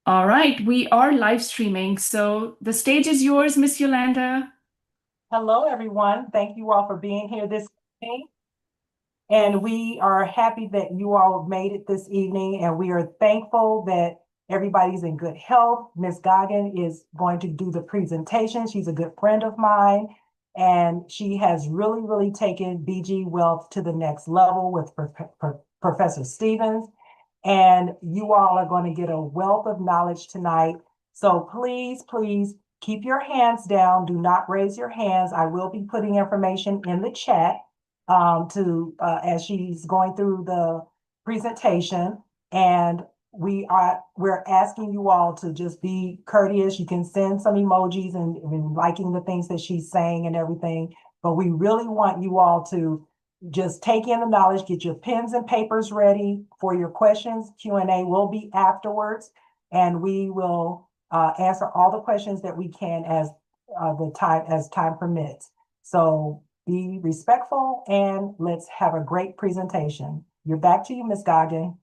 All right, we are live streaming, so the stage is yours, Miss Yolanda. Hello, everyone. Thank you all for being here this evening. And we are happy that you all made it this evening, and we are thankful that everybody's in good health. Ms. Goggin is going to do the presentation. She's a good friend of mine, and she has really taken BG Wealth to the next level with Professor Stevens. And you all are going to get a wealth of knowledge tonight. So please keep your hands down. Do not raise your hands. I will be putting information in the chat as she's going through the presentation. And we're asking you all to just be courteous. You can send some emojis and liking the things that she's saying and everything. But we really want you all to just take in the knowledge, get your pens and papers ready for your questions. Q&A will be afterwards, and we will answer all the questions that we can as time permits. So be respectful and let's have a great presentation. You're back to you, Ms. Goggin.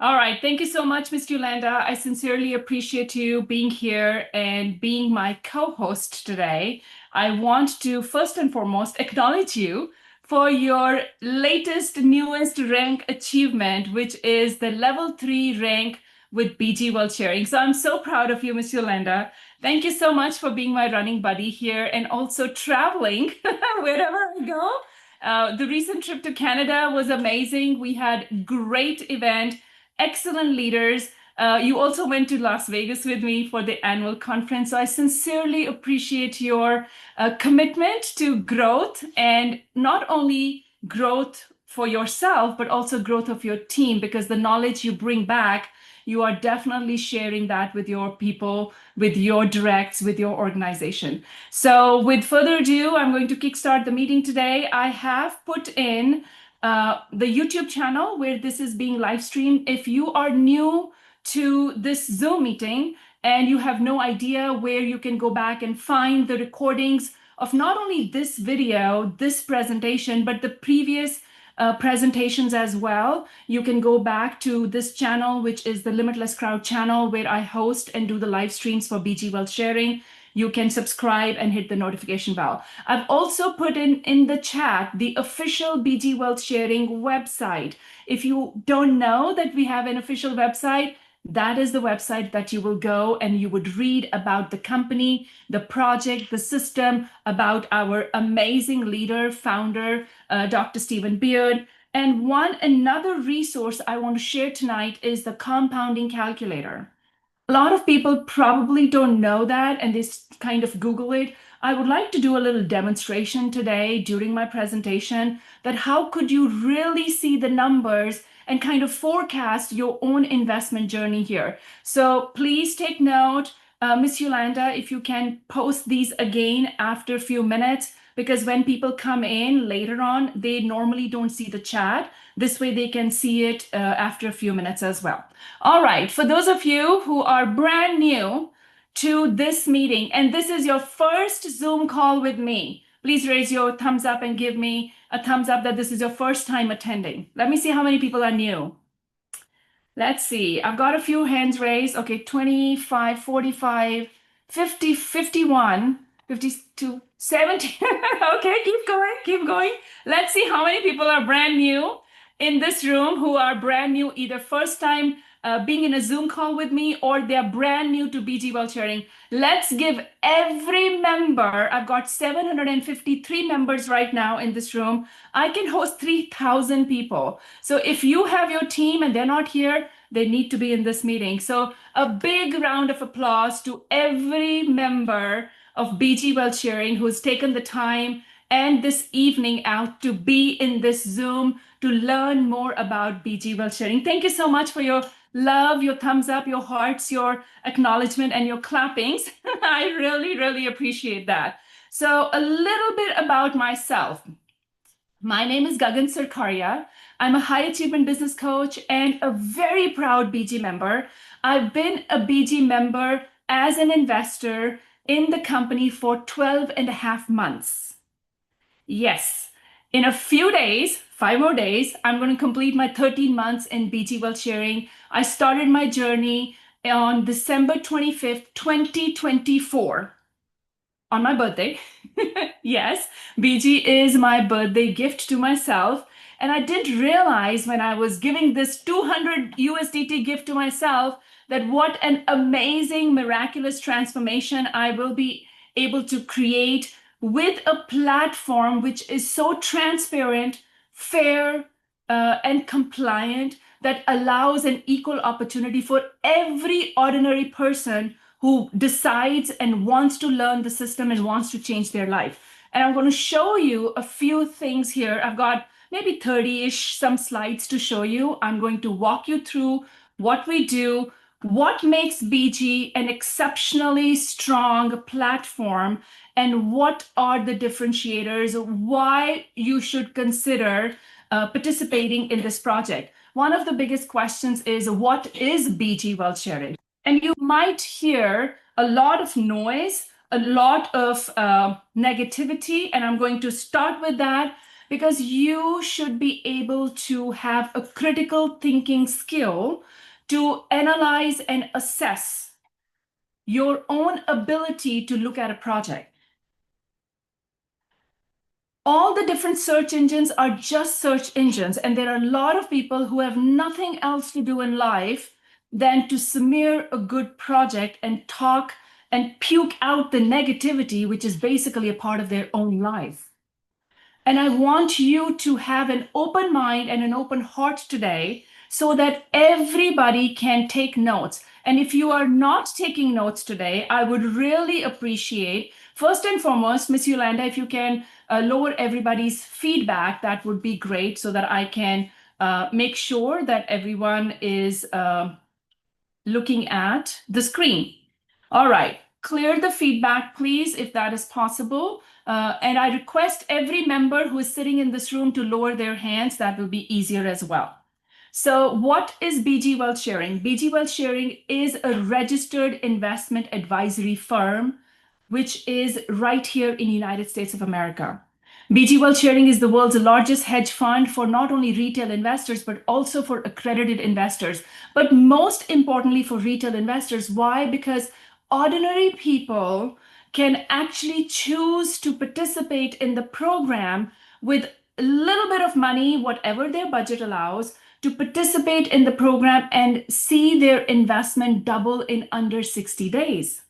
All right, thank you so much, Miss Yolanda. I sincerely appreciate you being here and being my co-host today. I want to first and foremost acknowledge you for your latest, newest rank achievement, which is the level 3 rank with BG World Sharing. So I'm so proud of you, Miss Yolanda. Thank you so much for being my running buddy here and also traveling wherever I go. The recent trip to Canada was amazing. We had great event, excellent leaders. You also went to Las Vegas with me for the annual conference. So I sincerely appreciate your commitment to growth, and not only growth for yourself, but also growth of your team, because the knowledge you bring back, you are definitely sharing that with your people, with your directs, with your organization. So with further ado, I'm going to kickstart the meeting today. I have put in the YouTube channel where this is being live streamed. If you are new to this Zoom meeting and you have no idea where you can go back and find the recordings of not only this video, this presentation, but the previous presentations as well, you can go back to this channel, which is the Limitless Crowd channel, where I host and do the live streams for BG Wealth Sharing. You can subscribe and hit the notification bell. I've also put in the chat the official BG Wealth Sharing website. If you don't know that we have an official website, that is the website that you will go and you would read about the company, the project, the system, about our amazing leader, founder, Dr. Stephen Beard. And another resource I want to share tonight is the compounding calculator. A lot of people probably don't know that and they kind of Google it. I would like to do a little demonstration today during my presentation that how could you really see the numbers and kind of forecast your own investment journey here. So please take note, Miss Yolanda, if you can post these again after a few minutes, because when people come in later on, they normally don't see the chat. This way they can see it after a few minutes as well. All right, for those of you who are brand new to this meeting, and this is your first Zoom call with me, please raise your thumbs up and give me a thumbs up that this is your first time attending. Let me see how many people are new. Let's see, I've got a few hands raised. Okay, 25, 45, 50, 51, 52, 70. Okay, keep going. Let's see how many people are brand new in this room, who are brand new, either first time being in a Zoom call with me, or they're brand new to BG Wealth Sharing. Let's give every member, I've got 753 members right now in this room. I can host 3,000 people. So if you have your team and they're not here, they need to be in this meeting. So a big round of applause to every member of BG Wealth Sharing who's taken the time and this evening out to be in this Zoom to learn more about BG Wealth Sharing. Thank you so much for your love, your thumbs up, your hearts, your acknowledgement, and your clappings. I really appreciate that. So a little bit about myself. My name is Gagan Sarkaria. I'm a high achievement business coach and a very proud BG member. I've been a BG member as an investor in the company for 12 and a half months. Yes. In a few days, 5 more days, I'm going to complete my 13 months in BG Wealth Sharing. I started my journey on December 25th, 2024, on my birthday. Yes, BG is my birthday gift to myself. And I didn't realize when I was giving this 200 USDT gift to myself that what an amazing, miraculous transformation I will be able to create with a platform which is so transparent, fair, and compliant that allows an equal opportunity for every ordinary person who decides and wants to learn the system and wants to change their life. And I'm going to show you a few things here. I've got maybe 30-ish some slides to show you. I'm going to walk you through what we do, what makes BG an exceptionally strong platform, and what are the differentiators, why you should consider participating in this project. One of the biggest questions is, what is BG Wealth Sharing? And you might hear a lot of noise, a lot of negativity, and I'm going to start with that because you should be able to have a critical thinking skill to analyze and assess your own ability to look at a project. All the different search engines are just search engines, and there are a lot of people who have nothing else to do in life than to smear a good project and talk and puke out the negativity, which is basically a part of their own life. And I want you to have an open mind and an open heart today so that everybody can take notes. And if you are not taking notes today, I would really appreciate, first and foremost, Miss Yolanda, if you can lower everybody's feedback, that would be great so that I can make sure that everyone is looking at the screen. All right, clear the feedback, please, if that is possible. And I request every member who is sitting in this room to lower their hands. That will be easier as well. So what is BG Wealth Sharing? BG Wealth Sharing is a registered investment advisory firm, which is right here in the United States of America. BG Wealth Sharing is the world's largest hedge fund for not only retail investors, but also for accredited investors. But most importantly for retail investors. Why? Because ordinary people can actually choose to participate in the program with a little bit of money, whatever their budget allows, to participate in the program and see their investment double in under 60 days.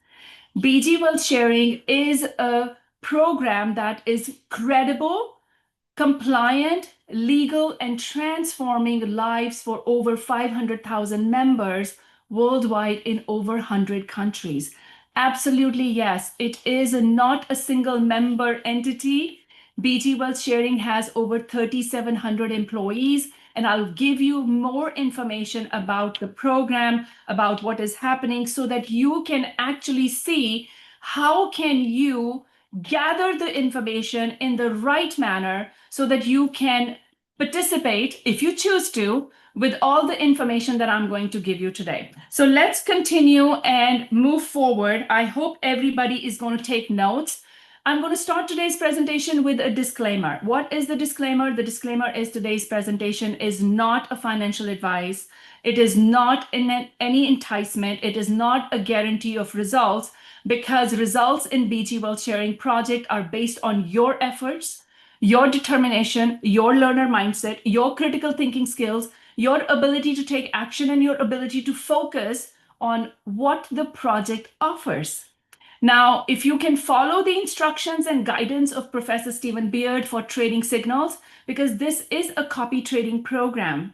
BG Wealth Sharing is a program that is credible, compliant, legal, and transforming lives for over 500,000 members worldwide in over 100 countries. Absolutely, yes. It is not a single member entity. BG Wealth Sharing has over 3,700 employees, and I'll give you more information about the program, about what is happening, so that you can actually see how can you gather the information in the right manner so that you can participate, if you choose to, with all the information that I'm going to give you today. So let's continue and move forward. I hope everybody is going to take notes. I'm going to start today's presentation with a disclaimer. What is the disclaimer? The disclaimer is today's presentation is not a financial advice. It is not any enticement. It is not a guarantee of results, because results in BG Wealth Sharing project are based on your efforts, your determination, your learner mindset, your critical thinking skills, your ability to take action, and your ability to focus on what the project offers. Now, if you can follow the instructions and guidance of Professor Stephen Beard for trading signals, because this is a copy trading program,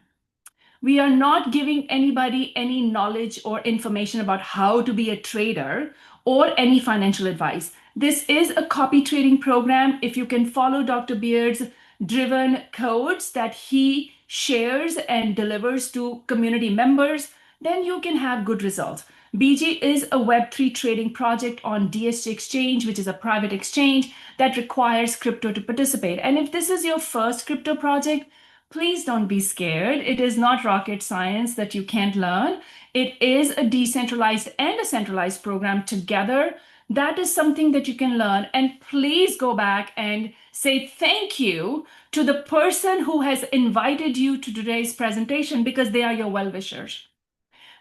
we are not giving anybody any knowledge or information about how to be a trader or any financial advice. This is a copy trading program. If you can follow Dr. Beard's driven codes that he shares and delivers to community members, then you can have good results. BG is a Web3 trading project on DSG Exchange, which is a private exchange that requires crypto to participate. And if this is your first crypto project, please don't be scared. It is not rocket science that you can't learn. It is a decentralized and a centralized program together That is something that you can learn. And please go back and say thank you to the person who has invited you to today's presentation because they are your well-wishers.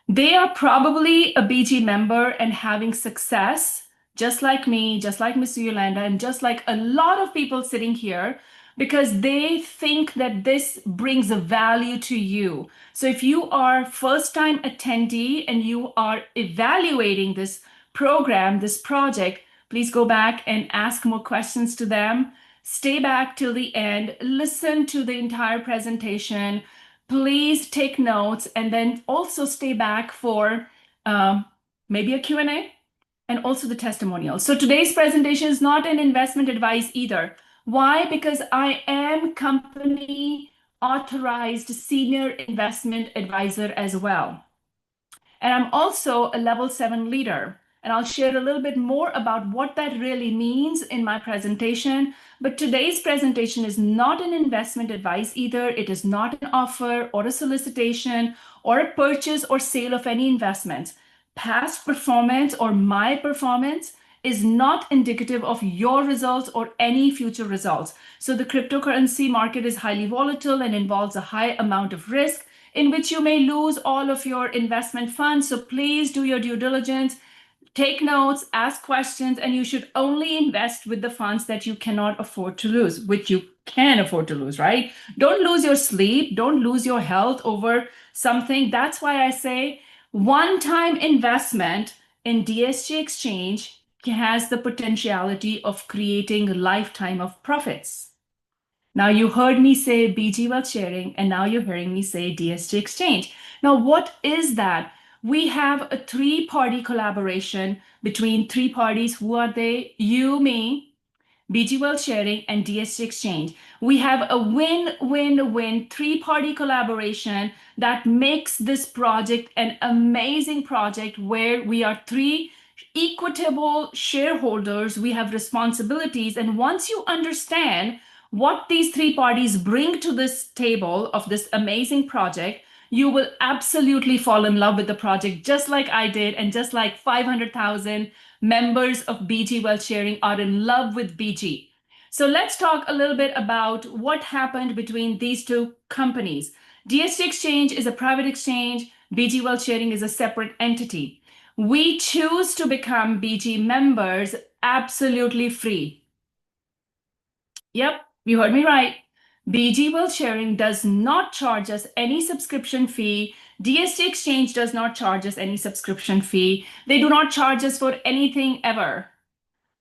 They are probably a BG member and having success, just like me, just like Miss Yolanda, and just like a lot of people sitting here, because they think that this brings a value to you. So if you are first-time attendee and you are evaluating this program, this project, please go back and ask more questions to them. Stay back till the end, listen to the entire presentation, please take notes, and then also stay back for um, maybe a Q&A and also the testimonial. So today's presentation is not an investment advice either. Why? Because I am company authorized senior investment advisor as well. And I'm also a level 7 leader. And I'll share a little bit more about what that really means in my presentation. But today's presentation is not an investment advice either. It is not an offer or a solicitation or a purchase or sale of any investments. Past performance or my performance is not indicative of your results or any future results. So the cryptocurrency market is highly volatile and involves a high amount of risk in which you may lose all of your investment funds. So please do your due diligence, take notes, ask questions, and you should only invest with the funds that you cannot afford to lose, which you can afford to lose, right? Don't lose your sleep, don't lose your health over something. That's why I say one-time investment in DSG Exchange has the potentiality of creating a lifetime of profits. Now you heard me say BG Wealth Sharing, and now you're hearing me say DSG Exchange. Now, what is that? We have a three-party collaboration between three parties. Who are they? You, me, BG Wealth Sharing, and DSG Exchange. We have a win-win-win three-party collaboration that makes this project an amazing project where we are three equitable shareholders. We have responsibilities. And once you understand what these three parties bring to this table of this amazing project, you will absolutely fall in love with the project, just like I did, and just like 500,000 members of BG Wealth Sharing are in love with BG. So let's talk a little bit about what happened between these two companies. DST Exchange is a private exchange. BG Wealth Sharing is a separate entity. We choose to become BG members absolutely free. Yep, you heard me right. BG Wealth Sharing does not charge us any subscription fee. DST Exchange does not charge us any subscription fee. They do not charge us for anything ever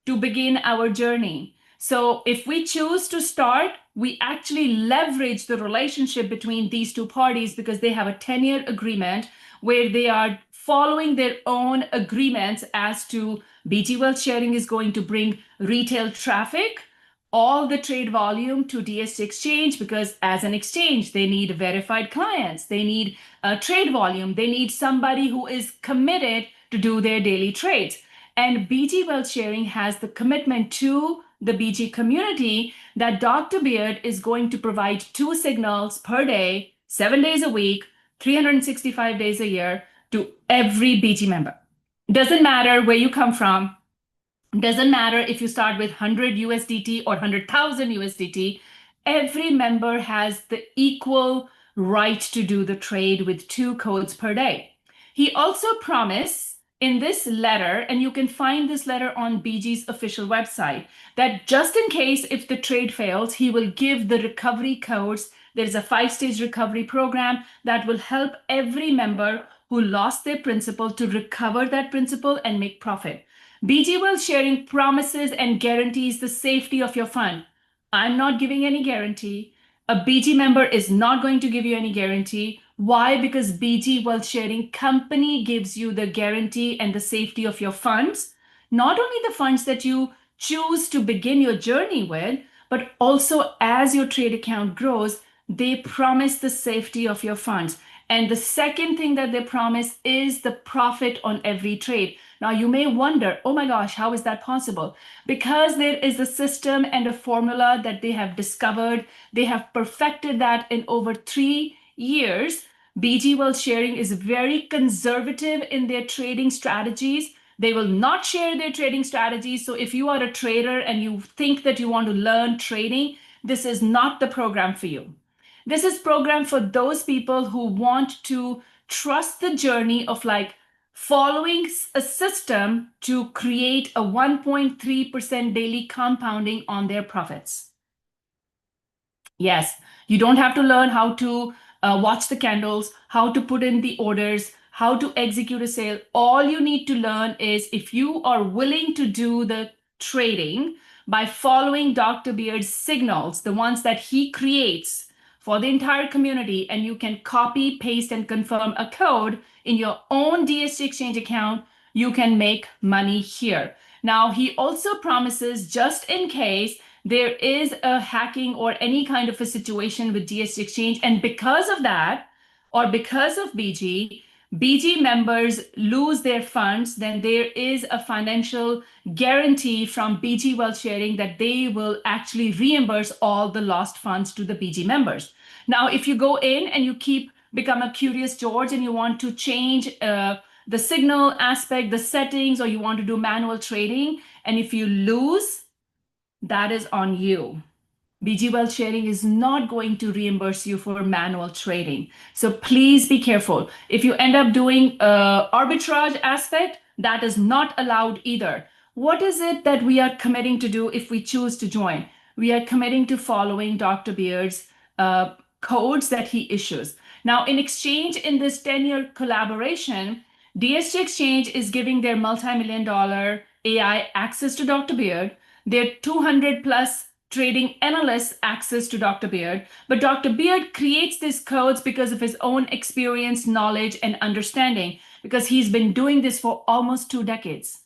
to begin our journey. So if we choose to start, we actually leverage the relationship between these two parties because they have a 10-year agreement where they are following their own agreements as to BG Wealth Sharing is going to bring retail traffic, all the trade volume to DST Exchange because as an exchange, they need verified clients, they need trade volume, they need somebody who is committed to do their daily trades. And BG Wealth Sharing has the commitment to the BG community that Dr. Beard is going to provide 2 signals per day, 7 days a week, 365 days a year to every BG member. Doesn't matter where you come from. Doesn't matter if you start with 100 USDT or 100,000 USDT. Every member has the equal right to do the trade with 2 codes per day. He also promised in this letter, and you can find this letter on BG's official website, that just in case if the trade fails, he will give the recovery codes. There's a 5-stage recovery program that will help every member who lost their principal to recover that principal and make profit. BG Wealth Sharing promises and guarantees the safety of your fund. I'm not giving any guarantee. A BG member is not going to give you any guarantee. Why? Because BG Wealth Sharing company gives you the guarantee and the safety of your funds. Not only the funds that you choose to begin your journey with, but also as your trade account grows, they promise the safety of your funds. And the second thing that they promise is the profit on every trade. Now, you may wonder, oh my gosh, how is that possible? Because there is a system and a formula that they have discovered. They have perfected that in over 3 years. BG Wealth Sharing is very conservative in their trading strategies. They will not share their trading strategies. So if you are a trader and you think that you want to learn trading, this is not the program for you. This is program for those people who want to trust the journey of like following a system to create a 1.3% daily compounding on their profits. Yes, you don't have to learn how to watch the candles, how to put in the orders, how to execute a sale. All you need to learn is if you are willing to do the trading by following Dr. Beard's signals, the ones that he creates for the entire community, and you can copy, paste, and confirm a code in your own DST Exchange account, you can make money here. Now, he also promises just in case there is a hacking or any kind of a situation with DST Exchange. And because of that, or because of BG members lose their funds, then there is a financial guarantee from BG Wealth Sharing that they will actually reimburse all the lost funds to the BG members. Now, if you go in and you become a curious George and you want to change the signal aspect, the settings, or you want to do manual trading, and if you lose, that is on you. BG Wealth Sharing is not going to reimburse you for manual trading. So please be careful. If you end up doing arbitrage aspect, that is not allowed either. What is it that we are committing to do if we choose to join? We are committing to following Dr. Beard's codes that he issues. Now, in exchange in this 10-year collaboration, DST Exchange is giving their multi-million-dollar AI access to Dr. Beard, their 200 plus trading analysts access to Dr. Beard, but Dr. Beard creates these codes because of his own experience, knowledge, and understanding, because he's been doing this for almost 2 decades.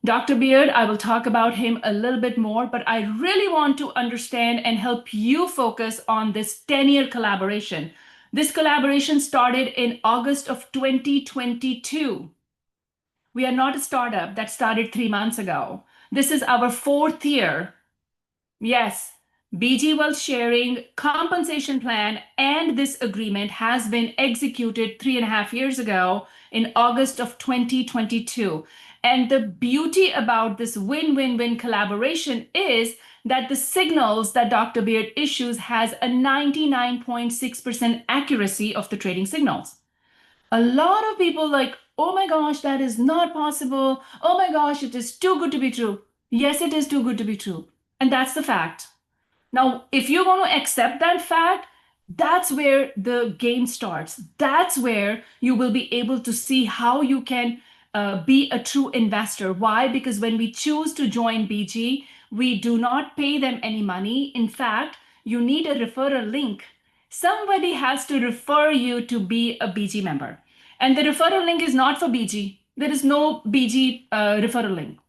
Dr. Beard, I will talk about him a little bit more, but I really want to understand and help you focus on this 10-year collaboration. This collaboration started in August of 2022. We are not a startup that started 3 months ago. This is our 4th year. Yes, BG Wealth Sharing compensation plan and this agreement has been executed 3.5 years ago in August of 2022. And the beauty about this win-win-win collaboration is that the signals that Dr. Beard issues has a 99.6% accuracy of the trading signals. A lot of people like, oh my gosh, that is not possible. Oh my gosh, it is too good to be true. Yes, it is too good to be true. And that's the fact. Now, if you're going to accept that fact, that's where the game starts. That's where you will be able to see how you can be a true investor. Why? Because when we choose to join BG, we do not pay them any money. In fact, you need a referral link. Somebody has to refer you to be a BG member. And the referral link is not for BG. There is no BG referral link.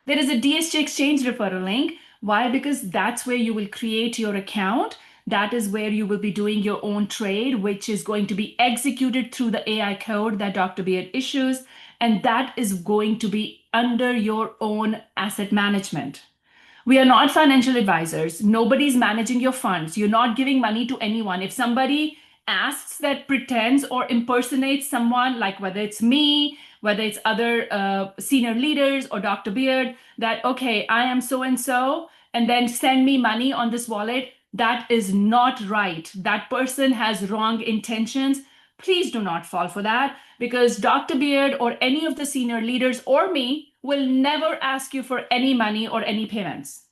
There is a DST Exchange referral link. Why? Because that's where you will create your account. That is where you will be doing your own trade, which is going to be executed through the AI code that Dr. Beard issues. And that is going to be under your own asset management. We are not financial advisors. Nobody's managing your funds. You're not giving money to anyone. If somebody asks that pretends or impersonates someone, like whether it's me, whether it's other senior leaders or Dr. Beard, that, okay, I am so and then send me money on this wallet, that is not right. That person has wrong intentions. Please do not fall for that, because Dr. Beard or any of the senior leaders or me will never ask you for any money or any payments.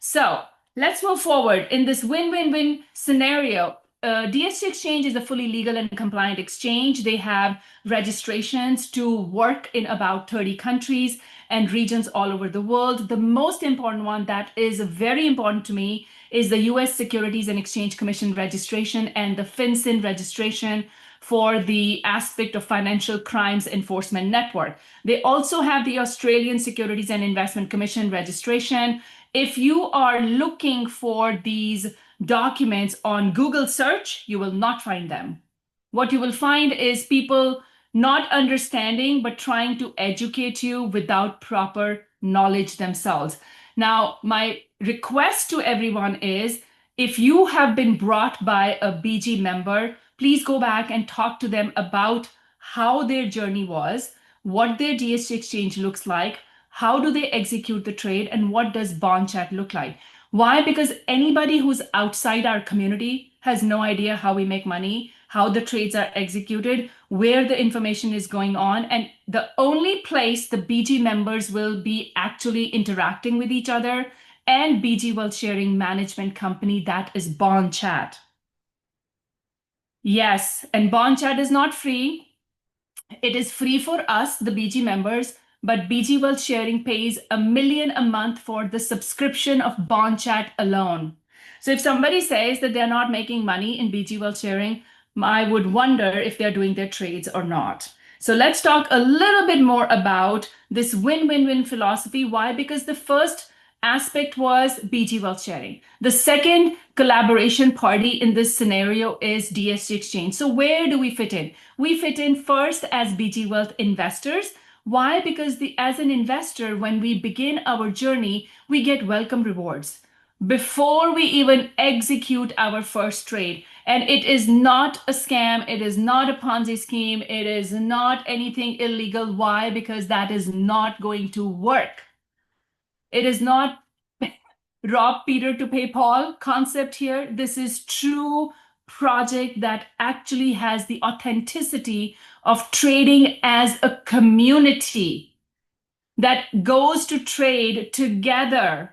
So let's move forward in this win-win-win scenario. DST Exchange is a fully legal and compliant exchange. They have registrations to work in about 30 countries and regions all over the world. The most important one that is very important to me is the US Securities and Exchange Commission registration and the FinCEN registration for the aspect of Financial Crimes Enforcement Network. They also have the Australian Securities and Investment Commission registration. If you are looking for these documents on Google search, you will not find them. What you will find is people not understanding, but trying to educate you without proper knowledge themselves. Now, my request to everyone is, if you have been brought by a BG member, please go back and talk to them about how their journey was, what their DST exchange looks like, how do they execute the trade, and what does bond chat look like. Why? Because anybody who's outside our community has no idea how we make money, how the trades are executed, where the information is going on. And the only place the BG members will be actually interacting with each other and BG Wealth Sharing Management Company, that is Bond Chat. Yes, and Bond Chat is not free. It is free for us, the BG members, but BG Wealth Sharing pays $1 million a month for the subscription of Bond Chat alone. So if somebody says that they're not making money in BG Wealth Sharing, I would wonder if they're doing their trades or not. So let's talk a little bit more about this win-win-win philosophy. Why? Because the first aspect was BG Wealth Sharing. The second collaboration party in this scenario is DST Exchange. So where do we fit in? We fit in first as BG Wealth investors. Why? Because as an investor, when we begin our journey, we get welcome rewards before we even execute our first trade. And it is not a scam. It is not a Ponzi scheme. It is not anything illegal. Why? Because that is not going to work. It is not rob Peter to pay Paul concept here. This is true project that actually has the authenticity of trading as a community that goes to trade together.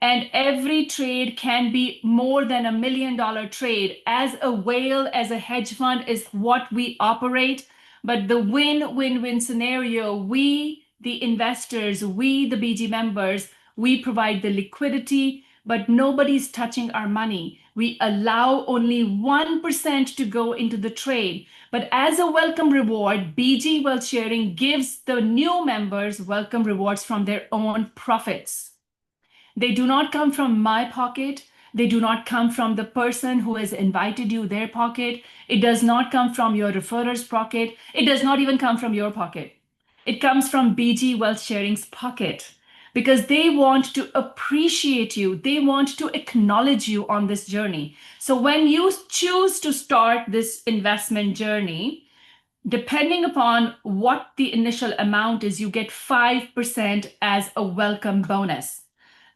And every trade can be more than $1 million trade. As a whale, as a hedge fund is what we operate. But the win-win-win scenario, we, the investors, we, the BG members, we provide the liquidity, but nobody's touching our money. We allow only 1% to go into the trade. But as a welcome reward, BG Wealth Sharing gives the new members welcome rewards from their own profits. They do not come from my pocket. They do not come from the person who has invited you their pocket. It does not come from your referrer's pocket. It does not even come from your pocket. It comes from BG Wealth Sharing's pocket because they want to appreciate you. They want to acknowledge you on this journey. So when you choose to start this investment journey, depending upon what the initial amount is, you get 5% as a welcome bonus.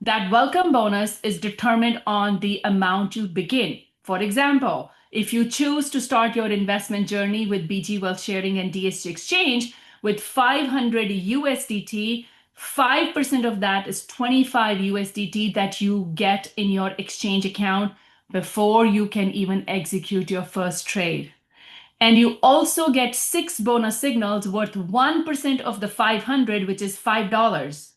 That welcome bonus is determined on the amount you begin. For example, if you choose to start your investment journey with BG Wealth Sharing and DST Exchange with 500 USDT, 5% of that is 25 USDT that you get in your exchange account before you can even execute your first trade. And you also get 6 bonus signals worth 1% of the 500, which is $5.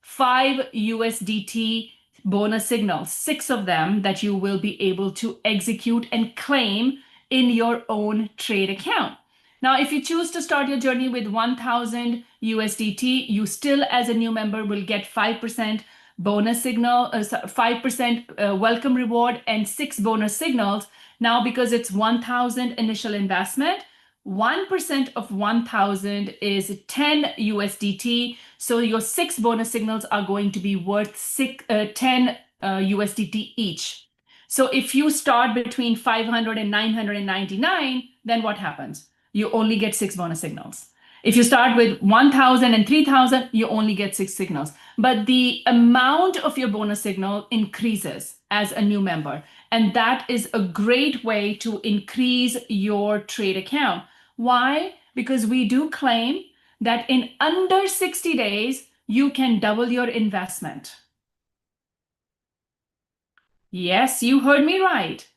5 USDT bonus signals, 6 of them that you will be able to execute and claim in your own trade account. Now, if you choose to start your journey with 1,000 USDT, you still, as a new member, will get 5% bonus signal, 5% welcome reward, and 6 bonus signals. Now, because it's 1,000 initial investment, 1% of 1,000 is 10 USDT. So your 6 bonus signals are going to be worth 10 USDT each. So if you start between 500 and 999, then what happens? You only get 6 bonus signals. If you start with 1,000 and 3,000, you only get 6 signals. But the amount of your bonus signal increases as a new member. And that is a great way to increase your trade account. Why? Because we do claim that in under 60 days, you can double your investment. Yes, you heard me right.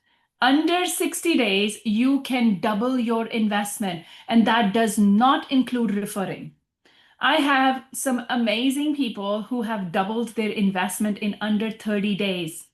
Under 60 days, you can double your investment, and that does not include referring. I have some amazing people who have doubled their investment in under 30 days.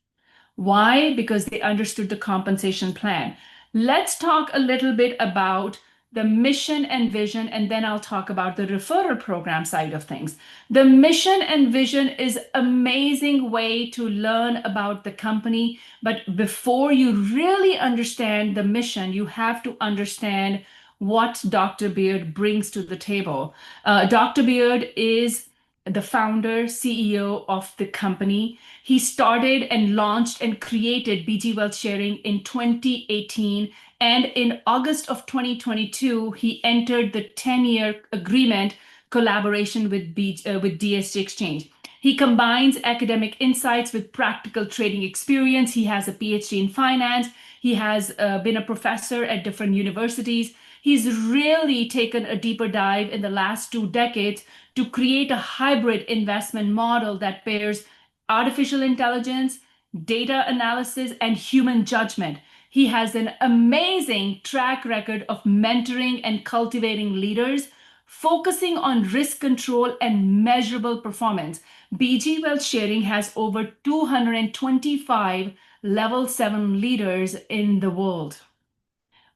Why? Because they understood the compensation plan. Let's talk a little bit about the mission and vision, and then I'll talk about the referral program side of things. The mission and vision is amazing way to learn about the company, but before you really understand the mission, you have to understand what Dr. Beard brings to the table. Dr. Beard is the founder, CEO of the company. He started and launched and created BG Wealth Sharing in 2018. And in August of 2022, he entered the 10-year agreement collaboration with DSG Exchange. He combines academic insights with practical trading experience. He has a PhD in finance. He has been a professor at different universities. He's really taken a deeper dive in the last 2 decades to create a hybrid investment model that pairs artificial intelligence, data analysis, and human judgment. He has an amazing track record of mentoring and cultivating leaders, focusing on risk control and measurable performance. BG Wealth Sharing has over 225 level 7 leaders in the world.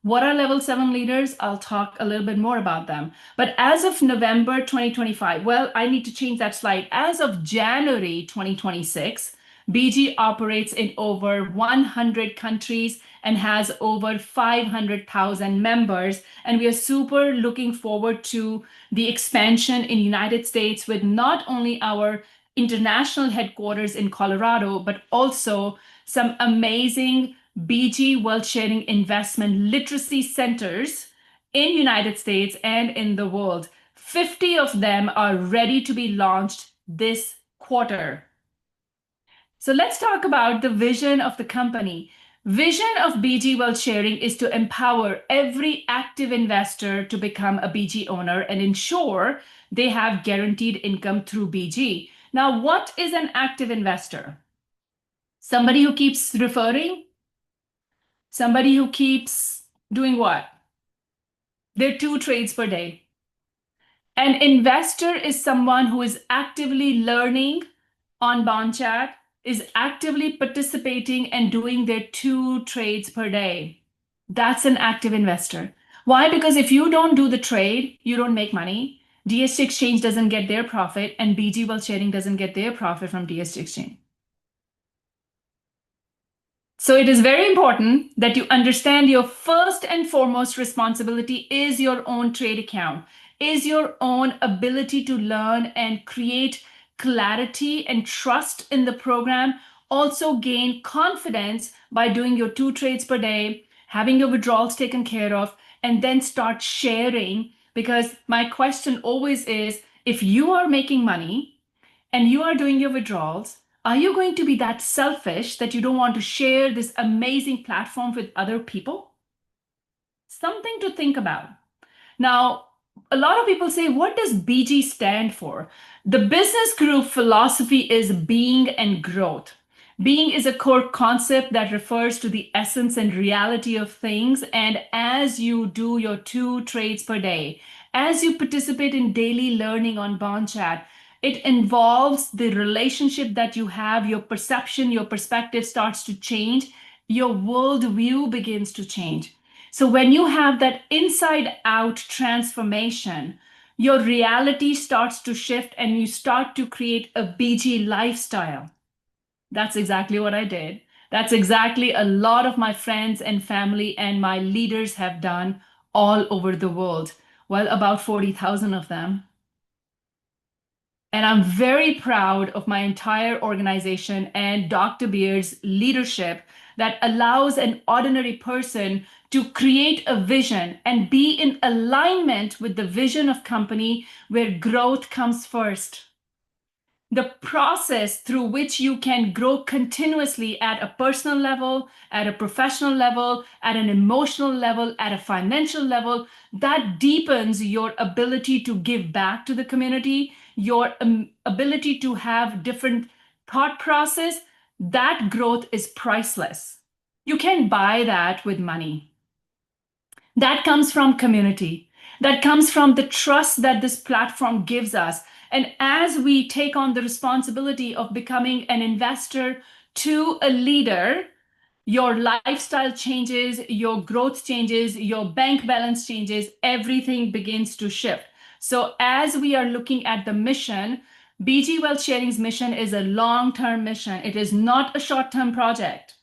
What are level 7 leaders? I'll talk a little bit more about them. But as of November 2025, well, I need to change that slide. As of January 2026, BG operates in over 100 countries and has over 500,000 members. And we are super looking forward to the expansion in United States with not only our international headquarters in Colorado, but also some amazing BG Wealth Sharing Investment Literacy Centers in United States and in the world. 50 of them are ready to be launched this quarter. So let's talk about the vision of the company. Vision of BG Wealth Sharing is to empower every active investor to become a BG owner and ensure they have guaranteed income through BG. Now, what is an active investor? Somebody who keeps referring, somebody who keeps doing what? Their 2 trades per day. An investor is someone who is actively learning on bond chat, is actively participating and doing their 2 trades per day. That's an active investor. Why? Because if you don't do the trade, you don't make money. DSG Exchange doesn't get their profit, and BG Wealth Sharing doesn't get their profit from DSG Exchange. So it is very important that you understand your first and foremost responsibility is your own trade account, is your own ability to learn and create clarity and trust in the program. Also gain confidence by doing your 2 trades per day, having your withdrawals taken care of, and then start sharing. Because my question always is, if you are making money and you are doing your withdrawals, are you going to be that selfish that you don't want to share this amazing platform with other people? Something to think about. Now, a lot of people say, what does BG stand for? The business group philosophy is being and growth. Being is a core concept that refers to the essence and reality of things. And as you do your 2 trades per day, as you participate in daily learning on Bond Chat, it involves the relationship that you have, your perception, your perspective starts to change, your worldview begins to change. So when you have that inside out transformation, your reality starts to shift and you start to create a BG lifestyle. That's exactly what I did. That's exactly a lot of my friends and family and my leaders have done all over the world. Well, about 40,000 of them. And I'm very proud of my entire organization and Dr. Beard's leadership that allows an ordinary person to create a vision and be in alignment with the vision of company where growth comes first. The process through which you can grow continuously at a personal level, at a professional level, at an emotional level, at a financial level, that deepens your ability to give back to the community, your ability to have different thought process. That growth is priceless. You can't buy that with money. That comes from community. That comes from the trust that this platform gives us. And as we take on the responsibility of becoming an investor to a leader, your lifestyle changes, your growth changes, your bank balance changes, everything begins to shift. So as we are looking at the mission, BG Wealth Sharing's mission is a long-term mission. It is not a short-term project.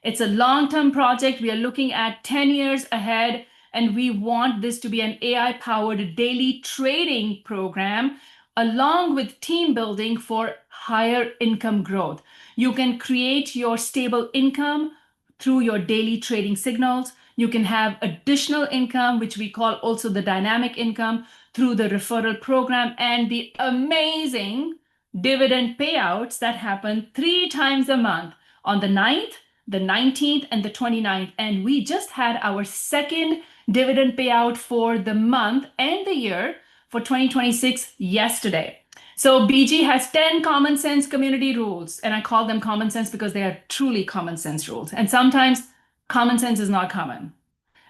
It's a long-term project. We are looking at 10 years ahead, and we want this to be an AI-powered daily trading program along with team building for higher income growth. You can create your stable income through your daily trading signals. You can have additional income, which we call also the dynamic income, through the referral program and the amazing dividend payouts that happen 3 times a month on the 9th, the 19th, and the 29th. And we just had our second dividend payout for the month and the year for 2026 yesterday. So BG has 10 common sense community rules, and I call them common sense because they are truly common sense rules. And sometimes common sense is not common.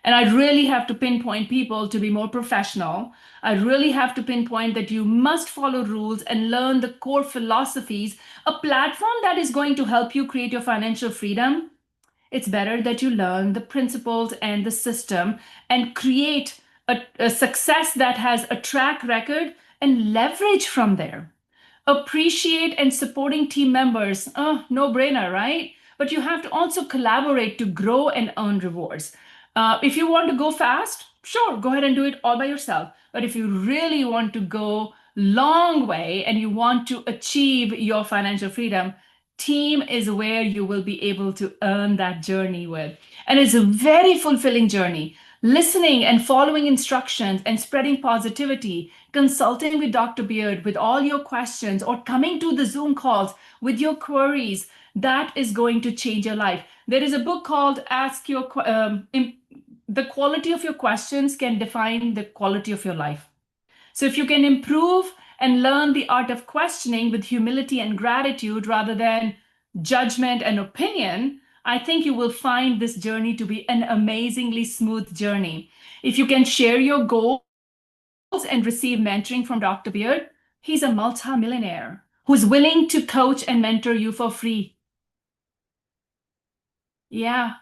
And I really have to pinpoint people to be more professional. I really have to pinpoint that you must follow rules and learn the core philosophies. A platform that is going to help you create your financial freedom, it's better that you learn the principles and the system and create a success that has a track record and leverage from there. Appreciate and supporting team members, no brainer, right? But you have to also collaborate to grow and earn rewards. If you want to go fast, sure, go ahead and do it all by yourself. But if you really want to go long way and you want to achieve your financial freedom, team is where you will be able to earn that journey with. And it's a very fulfilling journey. Listening and following instructions and spreading positivity, consulting with Dr. Beard with all your questions, or coming to the Zoom calls with your queries, that is going to change your life. There is a book called The Quality of Your Questions Can Define the Quality of Your Life. So if you can improve and learn the art of questioning with humility and gratitude rather than judgment and opinion, I think you will find this journey to be an amazingly smooth journey. If you can share your goals and receive mentoring from Dr. Beard, he's a multimillionaire who's willing to coach and mentor you for free. Yeah,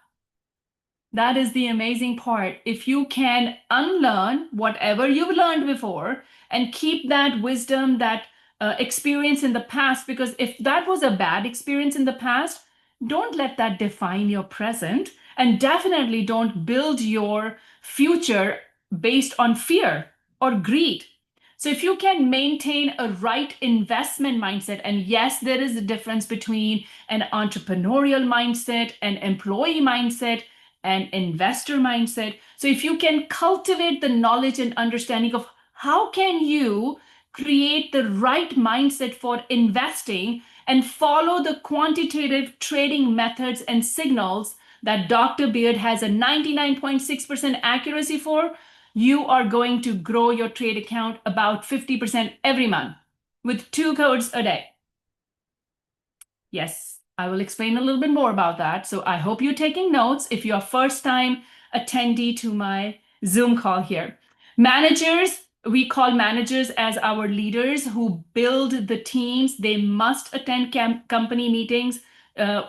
that is the amazing part. If you can unlearn whatever you've learned before and keep that wisdom, that experience in the past, because if that was a bad experience in the past, don't let that define your present. And definitely don't build your future based on fear or greed. So if you can maintain a right investment mindset, and yes, there is a difference between an entrepreneurial mindset, an employee mindset, an investor mindset. So if you can cultivate the knowledge and understanding of how can you create the right mindset for investing and follow the quantitative trading methods and signals that Dr. Beard has a 99.6% accuracy for, you are going to grow your trade account about 50% every month with 2 codes a day. Yes, I will explain a little bit more about that. So I hope you're taking notes if you're first time attendee to my Zoom call here. Managers, we call managers as our leaders who build the teams. They must attend company meetings.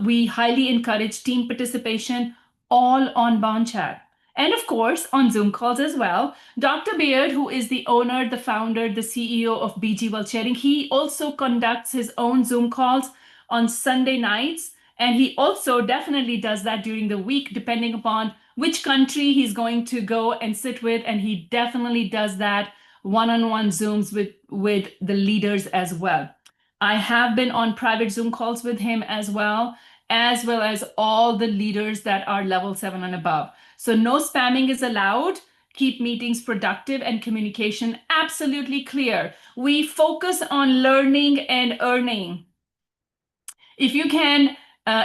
We highly encourage team participation all on Bond Chat. And of course, on Zoom calls as well. Dr. Beard, who is the owner, the founder, the CEO of BG Wealth Sharing, he also conducts his own Zoom calls on Sunday nights. And he also definitely does that during the week, depending upon which country he's going to go and sit with. And he definitely does that one-on-one Zooms with the leaders as well. I have been on private Zoom calls with him as well as all the leaders that are level 7 and above. So no spamming is allowed. Keep meetings productive and communication absolutely clear. We focus on learning and earning. If you can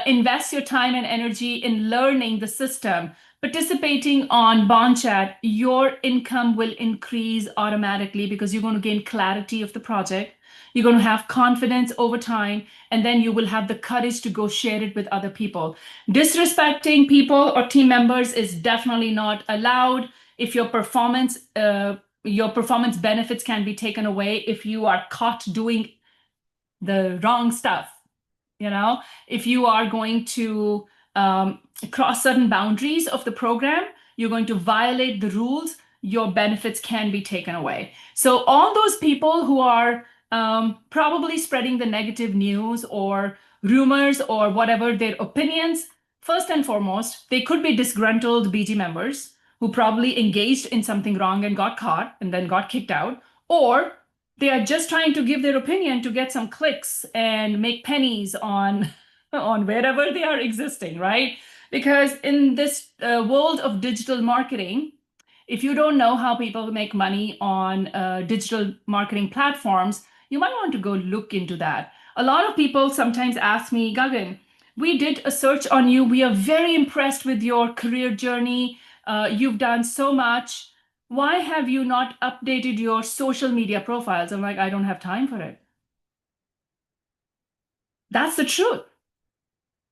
invest your time and energy in learning the system, participating on Bond Chat, your income will increase automatically because you're going to gain clarity of the project. You're going to have confidence over time, and then you will have the courage to go share it with other people. Disrespecting people or team members is definitely not allowed. If your performance benefits can be taken away if you are caught doing the wrong stuff. If you are going to cross certain boundaries of the program, you're going to violate the rules, your benefits can be taken away. So all those people who are probably spreading the negative news or rumors or whatever their opinions, first and foremost, they could be disgruntled BG members who probably engaged in something wrong and got caught and then got kicked out, or they are just trying to give their opinion to get some clicks and make pennies on on wherever they are existing, right? Because in this world of digital marketing, If you don't know how people make money on digital marketing platforms, you might want to go look into that. A lot of people sometimes ask me, Gagan, we did a search on you. We are very impressed with your career journey. You've done so much. Why have you not updated your social media profiles? I'm like, I don't have time for it. That's the truth.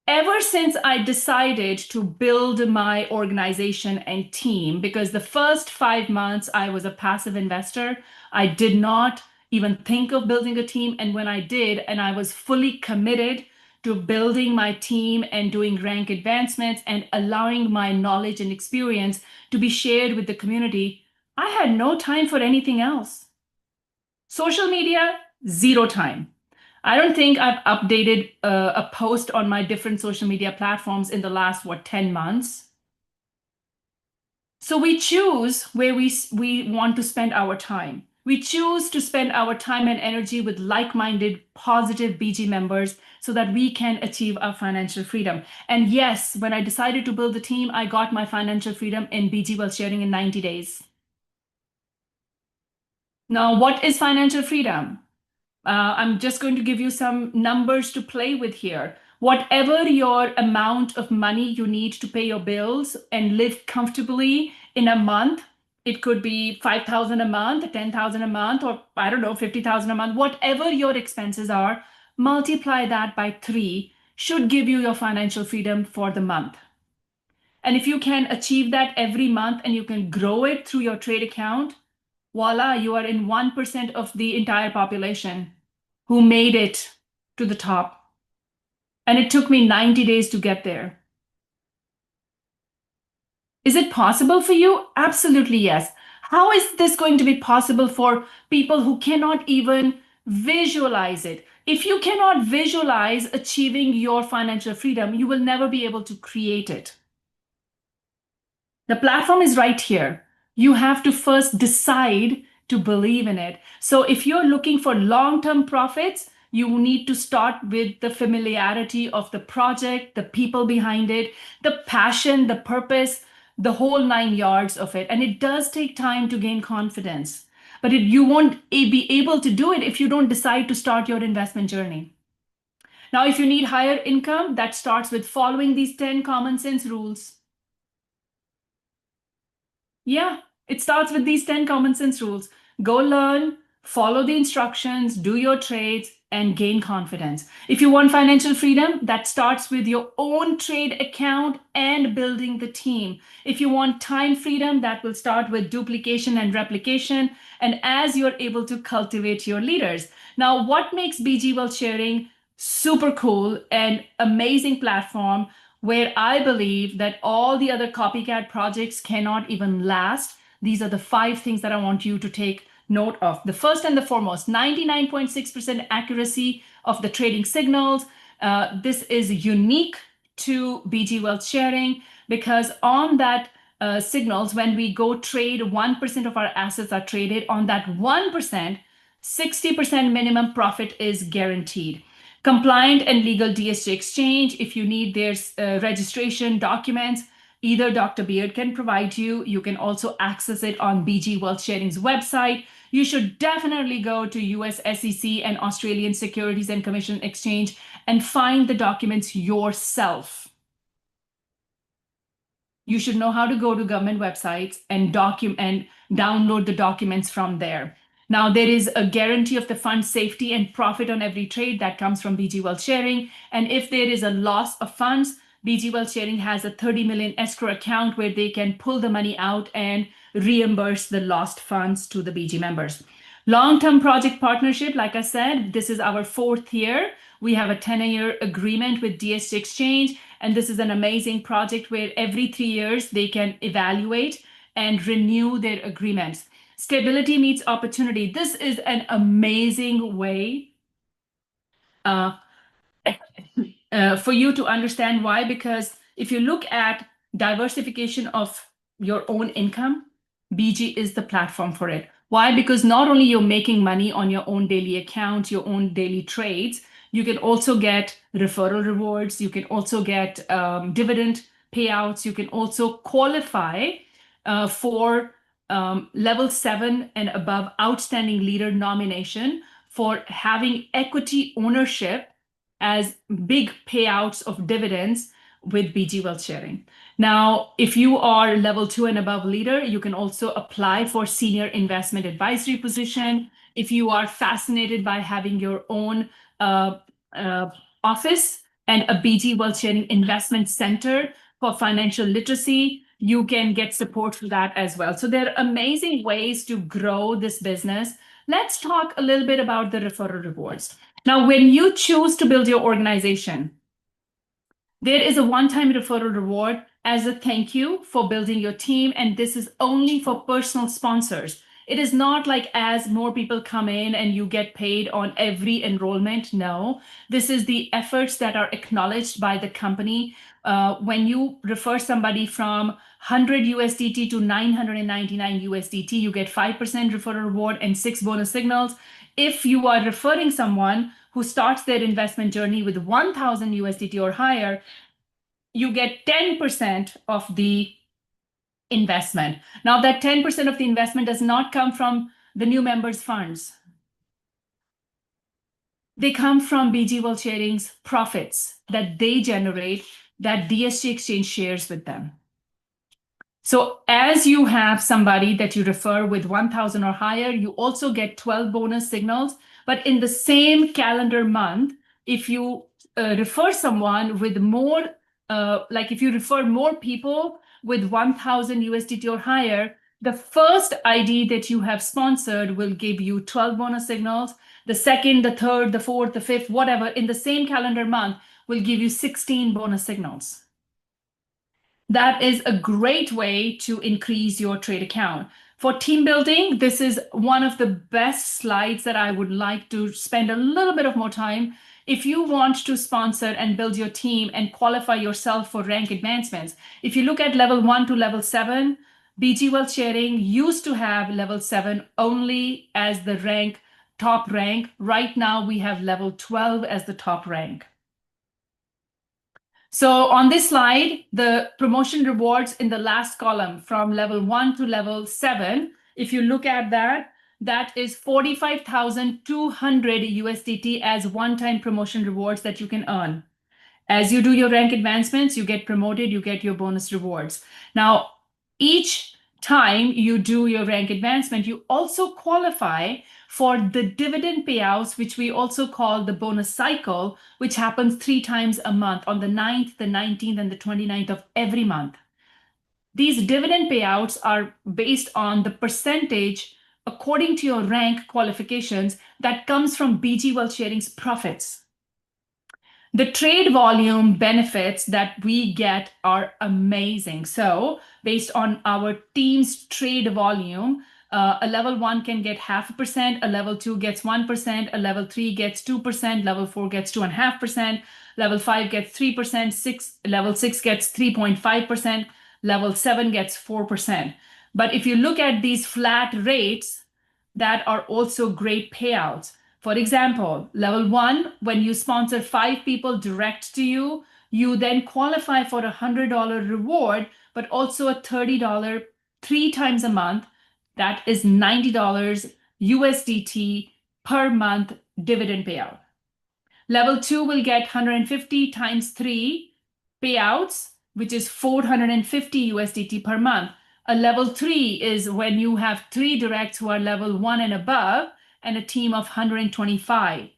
Ever since I decided to build my organization and team, because the first 5 months I was a passive investor, I did not even think of building a team. And when I did, and I was fully committed to building my team and doing rank advancements and allowing my knowledge and experience to be shared with the community, I had no time for anything else. Social media, zero time. I don't think I've updated a post on my different social media platforms in the last, what, 10 months. So we choose where we want to spend our time. We choose to spend our time and energy with like-minded, positive BG members so that we can achieve our financial freedom. And yes, when I decided to build the team, I got my financial freedom in BG Wealth Sharing in 90 days. Now, what is financial freedom? I'm just going to give you some numbers to play with here. Whatever your amount of money you need to pay your bills and live comfortably in a month, it could be 5,000 a month, 10,000 a month, or I don't know, 50,000 a month, whatever your expenses are, multiply that by three should give you your financial freedom for the month. And if you can achieve that every month and you can grow it through your trade account, voila, you are in 1% of the entire population who made it to the top. And it took me 90 days to get there. Is it possible for you? Absolutely, yes. How is this going to be possible for people who cannot even visualize it? If you cannot visualize achieving your financial freedom, you will never be able to create it. The platform is right here. You have to first decide to believe in it. So if you're looking for long-term profits, you need to start with the familiarity of the project, the people behind it, the passion, the purpose, the whole 9 yards of it. And it does take time to gain confidence, but you won't be able to do it if you don't decide to start your investment journey. Now, if you need higher income, that starts with following these 10 common sense rules. Yeah, it starts with these 10 common sense rules. Go learn, follow the instructions, do your trades, and gain confidence. If you want financial freedom, that starts with your own trade account and building the team. If you want time freedom, that will start with duplication and replication, and as you're able to cultivate your leaders. Now, what makes BG Wealth Sharing super cool and amazing platform where I believe that all the other copycat projects cannot even last? These are the 5 things that I want you to take note of. The first and the foremost, 99.6% accuracy of the trading signals. This is unique to BG Wealth Sharing because on that signals, when we go trade, 1% of our assets are traded. On that 1%, 60% minimum profit is guaranteed. Compliant and legal DSJ exchange. If you need their registration documents, either Dr. Beard can provide you. You can also access it on BG Wealth Sharing's website. You should definitely go to US SEC and Australian Securities and Commission Exchange and find the documents yourself. You should know how to go to government websites and download the documents from there. Now, there is a guarantee of the fund safety and profit on every trade that comes from BG Wealth Sharing. And if there is a loss of funds, BG Wealth Sharing has a 30 million escrow account where they can pull the money out and reimburse the lost funds to the BG members. Long-term project partnership, like I said, this is our 4th year. We have a 10-year agreement with DSG Exchange, and this is an amazing project where every 3 years they can evaluate and renew their agreements. Stability meets opportunity. This is an amazing way for you to understand why, because if you look at diversification of your own income, BG is the platform for it. Why? Because not only you're making money on your own daily account, your own daily trades, you can also get referral rewards. You can also get dividend payouts. You can also qualify for level 7 and above outstanding leader nomination for having equity ownership as big payouts of dividends with BG Wealth Sharing. Now, if you are level 2 and above leader, you can also apply for senior investment advisory position. If you are fascinated by having your own uh, uh, office and a BG Wealth Sharing investment center for financial literacy, you can get support for that as well. So there are amazing ways to grow this business. Let's talk a little bit about the referral rewards. Now, when you choose to build your organization, there is a one-time referral reward as a thank you for building your team, and this is only for personal sponsors. It is not like as more people come in and you get paid on every enrollment. No, this is the efforts that are acknowledged by the company. When you refer somebody from 100 USDT to 999 USDT, you get 5% referral reward and 6 bonus signals. If you are referring someone who starts their investment journey with 1000 USDT or higher, you get 10% of the investment. Now, that 10% of the investment does not come from the new members' funds. They come from BG Wealth Sharing's profits that they generate that DSG Exchange shares with them. So as you have somebody that you refer with 1000 or higher, you also get 12 bonus signals. But in the same calendar month, if you refer someone with more, like if you refer more people with 1000 USDT or higher, the first ID that you have sponsored will give you 12 bonus signals. The second, the third, the fourth, the fifth, whatever, in the same calendar month will give you 16 bonus signals. That is a great way to increase your trade account. For team building, this is one of the best slides that I would like to spend a little bit of more time. If you want to sponsor and build your team and qualify yourself for rank advancements, if you look at level 1 to level 7, BG Wealth Sharing used to have level 7 only as the rank, top rank. Right now, we have level 12 as the top rank. So on this slide, the promotion rewards in the last column from level 1 to level 7, if you look at that, that is 45,200 USDT as one-time promotion rewards that you can earn. As you do your rank advancements, you get promoted, you get your bonus rewards. Now, each time you do your rank advancement, you also qualify for the dividend payouts, which we also call the bonus cycle, which happens 3 times a month on the 9th, the 19th, and the 29th of every month. These dividend payouts are based on the percentage according to your rank qualifications that comes from BG Wealth Sharing's profits. The trade volume benefits that we get are amazing. So based on our team's trade volume, a level 1 can get 0.5%, a level 2 gets 1%, a level 3 gets 2%, level 4 gets 2.5%, level 5 gets 3%, level 6 gets 3.5%, level 7 gets 4%. But if you look at these flat rates, that are also great payouts. For example, level 1, when you sponsor 5 people direct to you, you then qualify for a $100 reward, but also a $30 3 times a month. That is $90 USDT per month dividend payout. Level 2 will get 150 times 3 payouts, which is 450 USDT per month. A level 3 is when you have 3 directs who are level 1 and above and a team of 125.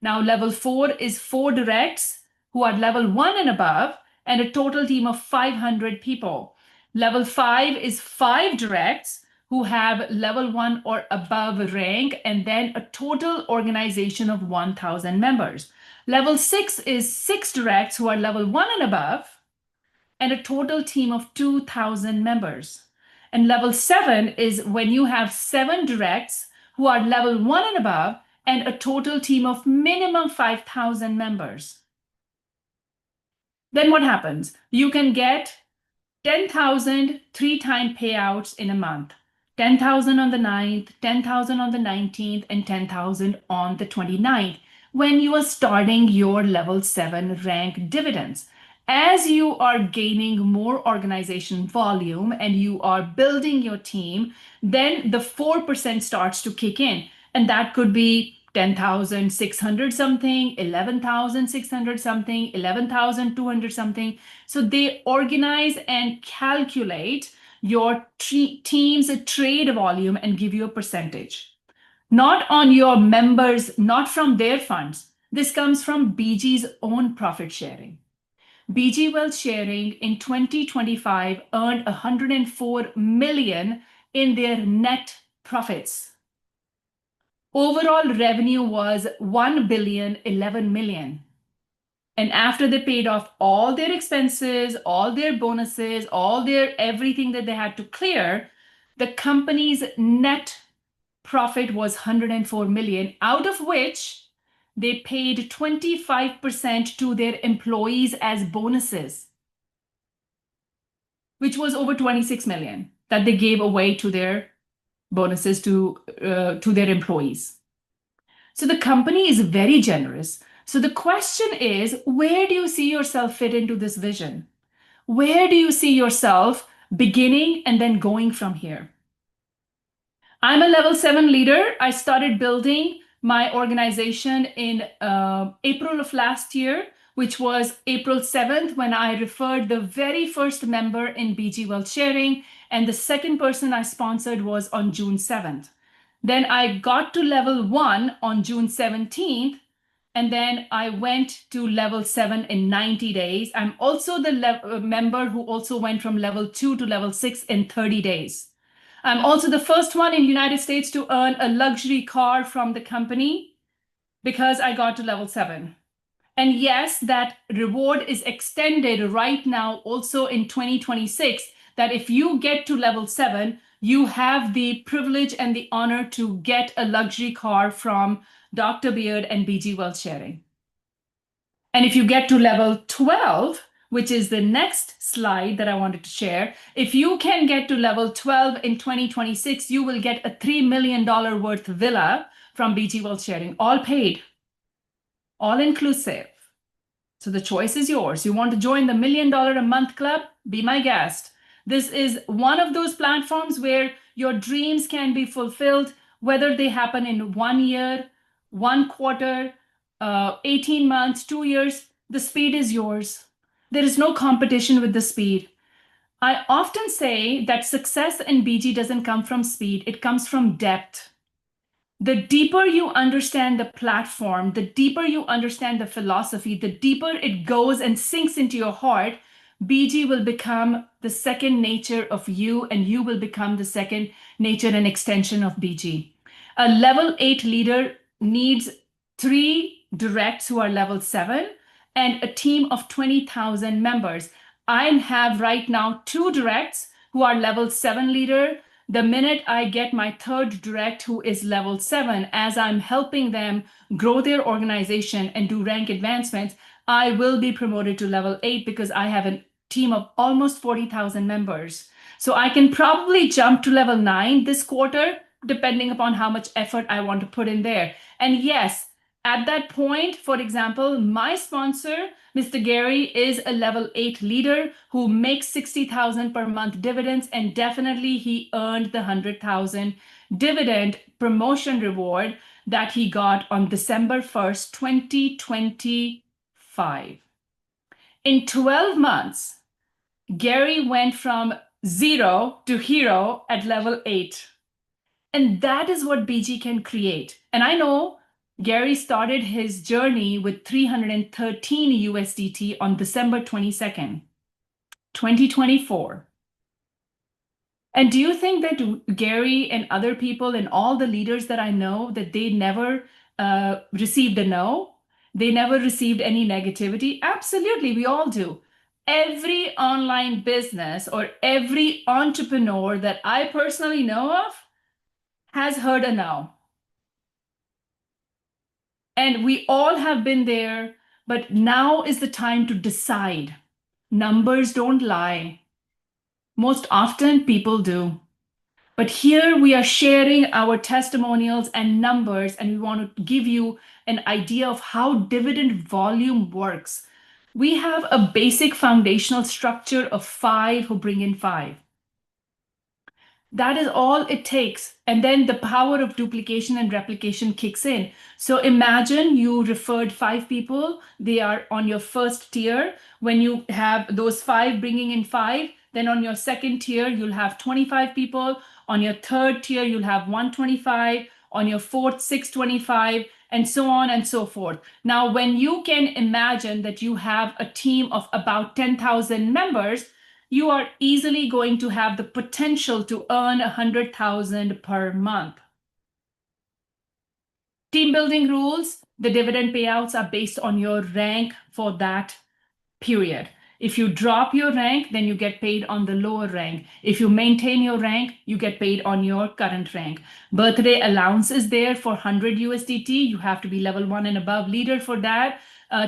Now, level 4 is 4 directs who are level 1 and above and a total team of 500 people. Level 5 is 5 directs who have level 1 or above rank and then a total organization of 1,000 members. Level 6 is 6 directs who are level 1 and above and a total team of 2,000 members. And level 7 is when you have 7 directs who are level 1 and above and a total team of minimum 5,000 members. Then what happens? You can get 10,000 3-time payouts in a month. 10,000 on the 9th, 10,000 on the 19th, and 10,000 on the 29th when you are starting your level 7 rank dividends. As you are gaining more organization volume and you are building your team, then the 4% starts to kick in. And that could be 10,600 something, 11,600 something, 11,200 something. So they organize and calculate your team's trade volume and give you a percentage. Not on your members, not from their funds. This comes from BG's own profit sharing. BG Wealth Sharing in 2025 earned 104 million in their net profits. Overall revenue was 1 billion 11 million. And after they paid off all their expenses, all their bonuses, all their everything that they had to clear, the company's net profit was 104 million, out of which they paid 25% to their employees as bonuses, which was over 26 million that they gave away to their bonuses to their employees. So the company is very generous. So the question is, where do you see yourself fit into this vision? Where do you see yourself beginning and then going from here? I'm a level 7 leader. I started building my organization in April of last year, which was April 7th when I referred the very first member in BG Wealth Sharing, and the second person I sponsored was on June 7th. Then I got to level 1 on June 17th, and then I went to level 7 in 90 days. I'm also the member who also went from level 2 to level 6 in 30 days. I'm also the first one in the United States to earn a luxury car from the company because I got to level 7. And yes, that reward is extended right now also in 2026, that if you get to level 7, you have the privilege and the honor to get a luxury car from Dr. Beard and BG Wealth Sharing. And if you get to level 12, which is the next slide that I wanted to share, if you can get to level 12 in 2026, you will get a $3 million worth villa from BG Wealth Sharing, all paid, all inclusive. So the choice is yours. You want to join the $1 million a month club? Be my guest. This is one of those platforms where your dreams can be fulfilled, whether they happen in 1 year, 1 quarter, 18 months, 2 years. The speed is yours. There is no competition with the speed. I often say that success in BG doesn't come from speed, it comes from depth. The deeper you understand the platform, the deeper you understand the philosophy, the deeper it goes and sinks into your heart, BG will become the second nature of you, and you will become the second nature and extension of BG. A level 8 leader needs 3 directs who are level 7 and a team of 20,000 members. I have right now 2 directs who are level 7 leader. The minute I get my third direct who is level 7, as I'm helping them grow their organization and do rank advancements, I will be promoted to level 8 because I have a team of almost 40,000 members. So I can probably jump to level 9 this quarter, depending upon how much effort I want to put in there. And yes, at that point, for example, my sponsor, Mr. Gary, is a level 8 leader who makes 60,000 per month dividends, and definitely he earned the 100,000 dividend promotion reward that he got on December 1st, 2025. In 12 months, Gary went from 0 to hero at level 8. And that is what BG can create. And I know Gary started his journey with 313 USDT on December 22nd, 2024. And do you think that Gary and other people and all the leaders that I know, that they never received a no? They never received any negativity? Absolutely, we all do. Every online business or every entrepreneur that I personally know of has heard a no. And we all have been there, but now is the time to decide. Numbers don't lie. Most often people do. But here we are sharing our testimonials and numbers, and we want to give you an idea of how dividend volume works. We have a basic foundational structure of five who bring in five. That is all it takes. And then the power of duplication and replication kicks in. So imagine you referred five people, they are on your first tier. When you have those five bringing in five, then on your second tier, you'll have 25 people. On your third tier, you'll have 125. On your fourth, 625, and so on and so forth. Now, when you can imagine that you have a team of about 10,000 members, you are easily going to have the potential to earn 100,000 per month. Team building rules, the dividend payouts are based on your rank for that period. If you drop your rank, then you get paid on the lower rank. If you maintain your rank, you get paid on your current rank. Birthday allowance is there for 100 USDT. You have to be level 1 and above leader for that.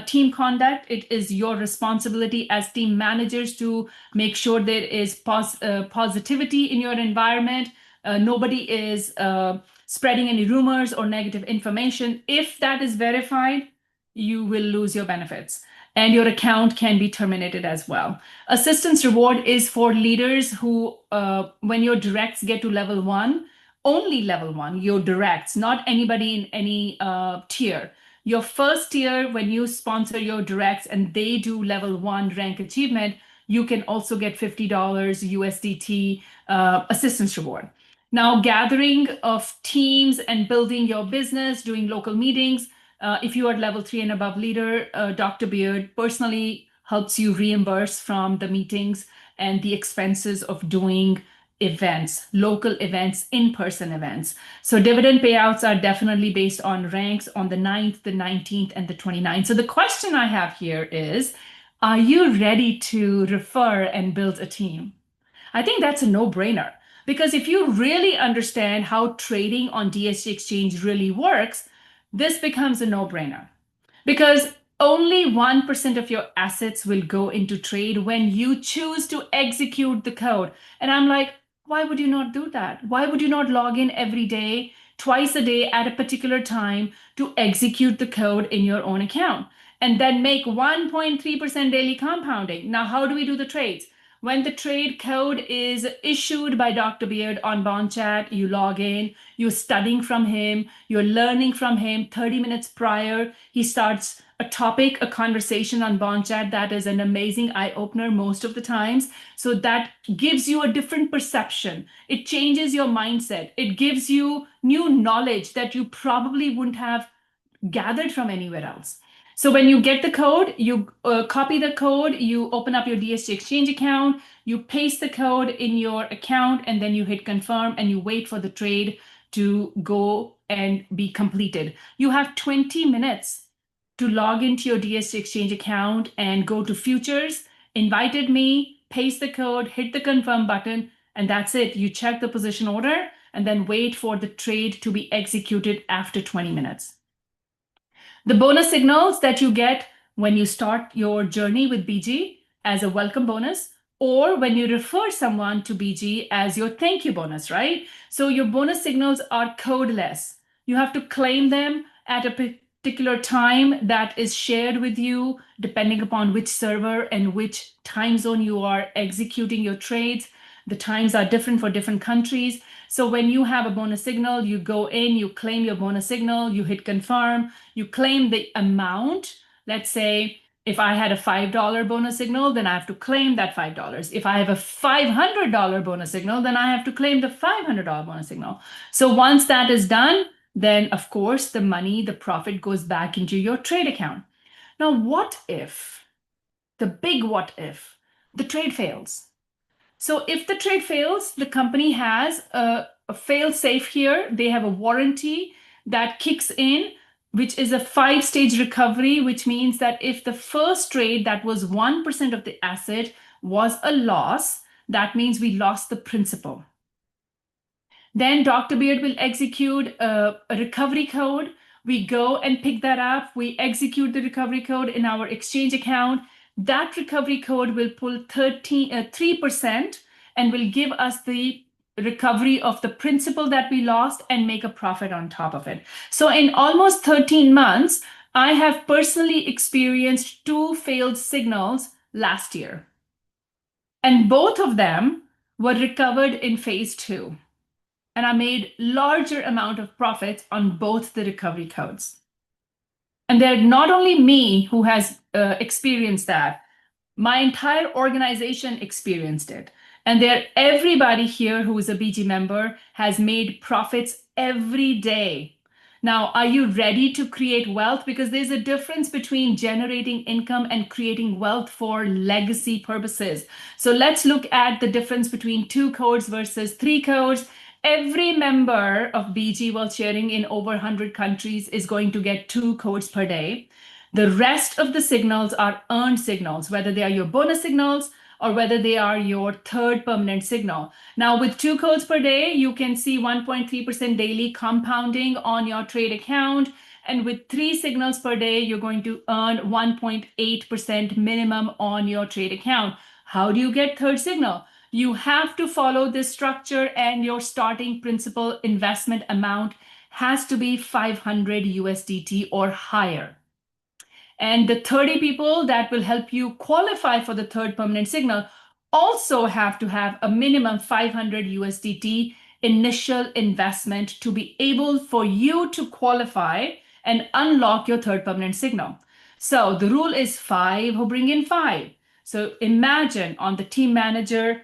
Team conduct, it is your responsibility as team managers to make sure there is positivity in your environment. Nobody is spreading any rumors or negative information. If that is verified, you will lose your benefits and your account can be terminated as well. Assistance reward is for leaders who, when your directs get to level 1, only level 1, your directs, not anybody in any tier. Your first tier, when you sponsor your directs and they do level 1 rank achievement, you can also get $50 USDT assistance reward. Now, gathering of teams and building your business, doing local meetings, if you are level 3 and above leader, Dr. Beard personally helps you reimburse from the meetings and the expenses of doing events, local events, in-person events. So dividend payouts are definitely based on ranks on the 9th, the 19th, and the 29th. So the question I have here is, are you ready to refer and build a team? I think that's a no-brainer. Because if you really understand how trading on DSG Exchange really works, this becomes a no-brainer. Because only 1% of your assets will go into trade when you choose to execute the code. And I'm like, why would you not do that? Why would you not log in every day, twice a day at a particular time to execute the code in your own account and then make 1.3% daily compounding? Now, how do we do the trades? When the trade code is issued by Dr. Beard on Bond Chat, you log in, you're studying from him, you're learning from him 30 minutes prior. He starts a topic, a conversation on Bond Chat that is an amazing eye opener most of the times. So that gives you a different perception. It changes your mindset. It gives you new knowledge that you probably wouldn't have gathered from anywhere else. So when you get the code, you copy the code, you open up your DSG Exchange account, you paste the code in your account, and then you hit confirm and you wait for the trade to go and be completed. You have 20 minutes to log into your DSG Exchange account and go to futures, invited me, paste the code, hit the confirm button, and that's it. You check the position order and then wait for the trade to be executed after 20 minutes. The bonus signals that you get when you start your journey with BG as a welcome bonus, or when you refer someone to BG as your thank you bonus, right? So your bonus signals are codeless. You have to claim them at a particular time that is shared with you, depending upon which server and which time zone you are executing your trades. The times are different for different countries. So when you have a bonus signal, you go in, you claim your bonus signal, you hit confirm, you claim the amount. Let's say if I had a $5 bonus signal, then I have to claim that $5. If I have a $500 bonus signal, then I have to claim the $500 bonus signal. So once that is done, then of course the money, the profit goes back into your trade account. Now, what if, the big what if, the trade fails? So if the trade fails, the company has a fail safe here. They have a warranty that kicks in, which is a 5-stage recovery, which means that if the first trade that was 1% of the asset was a loss, that means we lost the principal. Then Dr. Beard will execute a recovery code. We go and pick that up. We execute the recovery code in our exchange account. That recovery code will pull 3% and will give us the recovery of the principal that we lost and make a profit on top of it. So in almost 13 months, I have personally experienced two failed signals last year, and both of them were recovered in phase two. And I made larger amount of profits on both the recovery codes. And they're not only me who has experienced that, my entire organization experienced it. And there, everybody here who is a BG member has made profits every day. Now, are you ready to create wealth? Because there's a difference between generating income and creating wealth for legacy purposes. So let's look at the difference between two codes versus three codes. Every member of BG Wealth Sharing in over 100 countries is going to get two codes per day. The rest of the signals are earned signals, whether they are your bonus signals or whether they are your third permanent signal. Now, with two codes per day, you can see 1.3% daily compounding on your trade account. And with three signals per day, you're going to earn 1.8% minimum on your trade account. How do you get third signal? You have to follow this structure, and your starting principal investment amount has to be 500 USDT or higher. And the 30 people that will help you qualify for the third permanent signal also have to have a minimum 500 USDT initial investment to be able for you to qualify and unlock your third permanent signal. So the rule is five who bring in five. So imagine on the team manager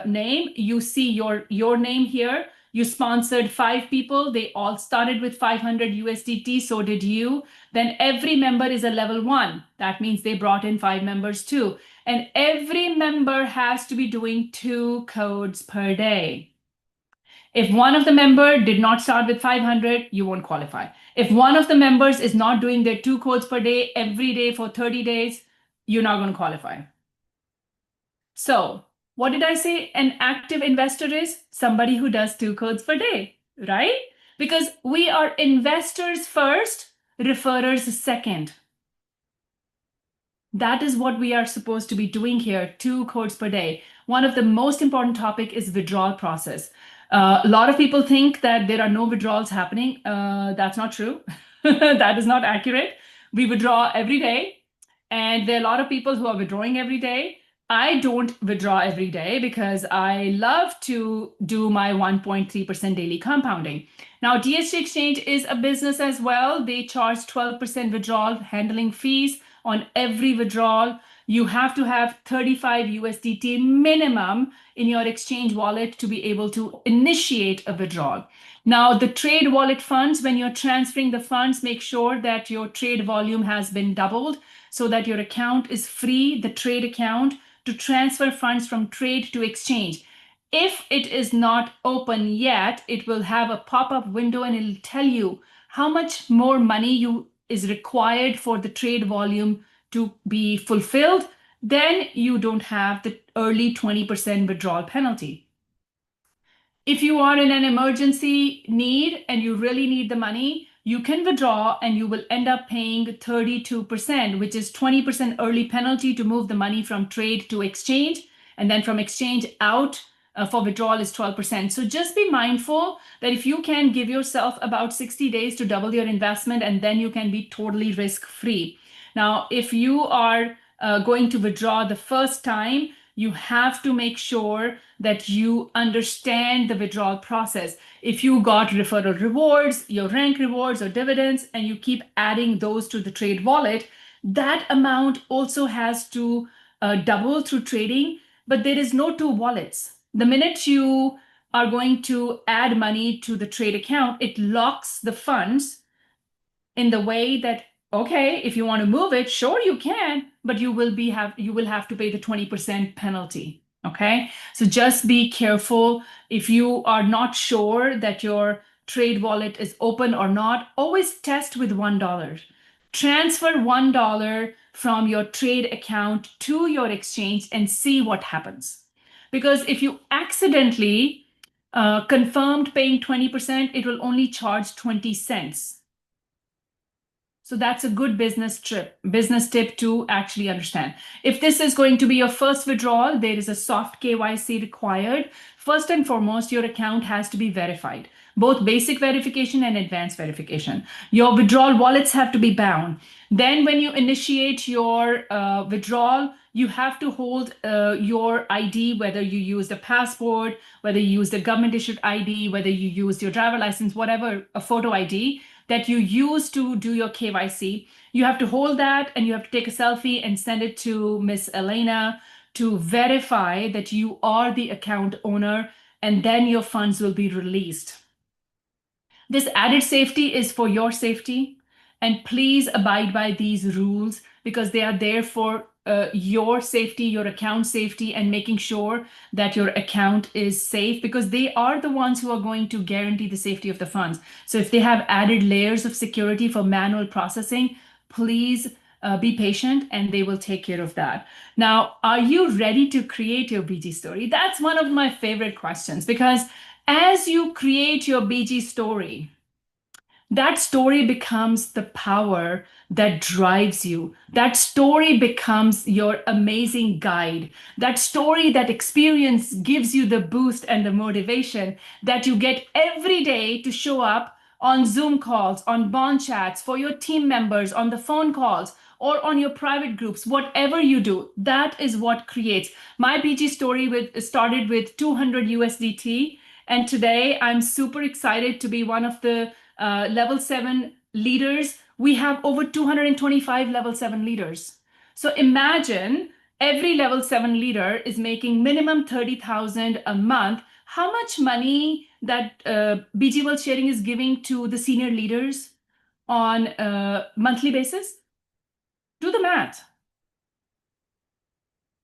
name, you see your name here. You sponsored five people. They all started with 500 USDT. So did you. Then every member is a level one. That means they brought in five members too. And every member has to be doing two codes per day. If one of the member did not start with 500, you won't qualify. If one of the members is not doing their two codes per day every day for 30 days, you're not going to qualify. So what did I say? An active investor is somebody who does two codes per day, right? Because we are investors first, referrers second. That is what we are supposed to be doing here, two codes per day. One of the most important topic is withdrawal process. A lot of people think that there are no withdrawals happening. That's not true. That is not accurate. We withdraw every day, and there are a lot of people who are withdrawing every day. I don't withdraw every day because I love to do my 1.3% daily compounding. Now, DST Exchange is a business as well. They charge 12% withdrawal handling fees on every withdrawal. You have to have 35 USDT minimum in your exchange wallet to be able to initiate a withdrawal. Now, the trade wallet funds, when you're transferring the funds, make sure that your trade volume has been doubled so that your account is free, the trade account, to transfer funds from trade to exchange. If it is not open yet, it will have a pop-up window and it'll tell you how much more money is required for the trade volume to be fulfilled. Then you don't have the early 20% withdrawal penalty. If you are in an emergency need and you really need the money, you can withdraw and you will end up paying 32%, which is 20% early penalty to move the money from trade to exchange. And then from exchange out for withdrawal is 12%. So just be mindful that if you can give yourself about 60 days to double your investment, and then you can be totally risk-free. Now, if you are going to withdraw the first time, you have to make sure that you understand the withdrawal process. If you got referral rewards, your rank rewards or dividends, and you keep adding those to the trade wallet, that amount also has to double through trading, but there is no two wallets. The minute you are going to add money to the trade account, it locks the funds in the way that, okay, if you want to move it, sure you can, but you will have to pay the 20% penalty. Okay, so just be careful. If you are not sure that your trade wallet is open or not, always test with $1. Transfer $1 from your trade account to your exchange and see what happens. Because if you accidentally confirmed paying 20%, it will only charge 20 cents. So that's a good business tip to actually understand. If this is going to be your first withdrawal, there is a soft KYC required. First and foremost, your account has to be verified, both basic verification and advanced verification. Your withdrawal wallets have to be bound. Then, when you initiate your withdrawal, you have to hold your ID, whether you used a passport, whether you used a government issued ID, whether you used your driver license, whatever, a photo ID that you use to do your KYC. You have to hold that and you have to take a selfie and send it to Miss Elena to verify that you are the account owner, and then your funds will be released. This added safety is for your safety, and please abide by these rules because they are there for your safety, your account safety, and making sure that your account is safe because they are the ones who are going to guarantee the safety of the funds. So if they have added layers of security for manual processing, please be patient and they will take care of that. Now, are you ready to create your BG story? That's one of my favorite questions because as you create your BG story, that story becomes the power that drives you. That story becomes your amazing guide. That story, that experience gives you the boost and the motivation that you get every day to show up on Zoom calls, on bond chats for your team members, on the phone calls, or on your private groups, whatever you do. That is what creates. My BG story started with 200 USDT. And today I'm super excited to be one of the level 7 leaders. We have over 225 level 7 leaders. So imagine every level 7 leader is making minimum 30,000 a month. How much money that BG World Sharing is giving to the senior leaders on a monthly basis? Do the math.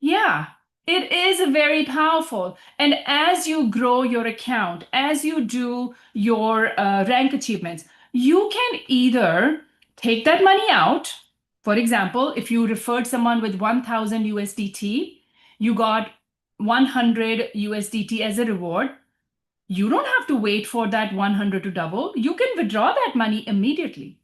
Yeah, it is very powerful. And as you grow your account, as you do your rank achievements, you can either take that money out. For example, if you referred someone with 1000 USDT, you got 100 USDT as a reward. You don't have to wait for that 100 to double. You can withdraw that money immediately.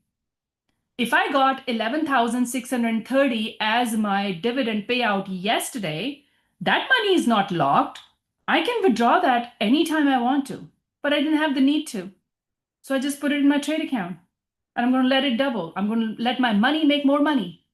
If I got 11,630 as my dividend payout yesterday, that money is not locked. I can withdraw that anytime I want to, but I didn't have the need to. So I just put it in my trade account and I'm going to let it double. I'm going to let my money make more money.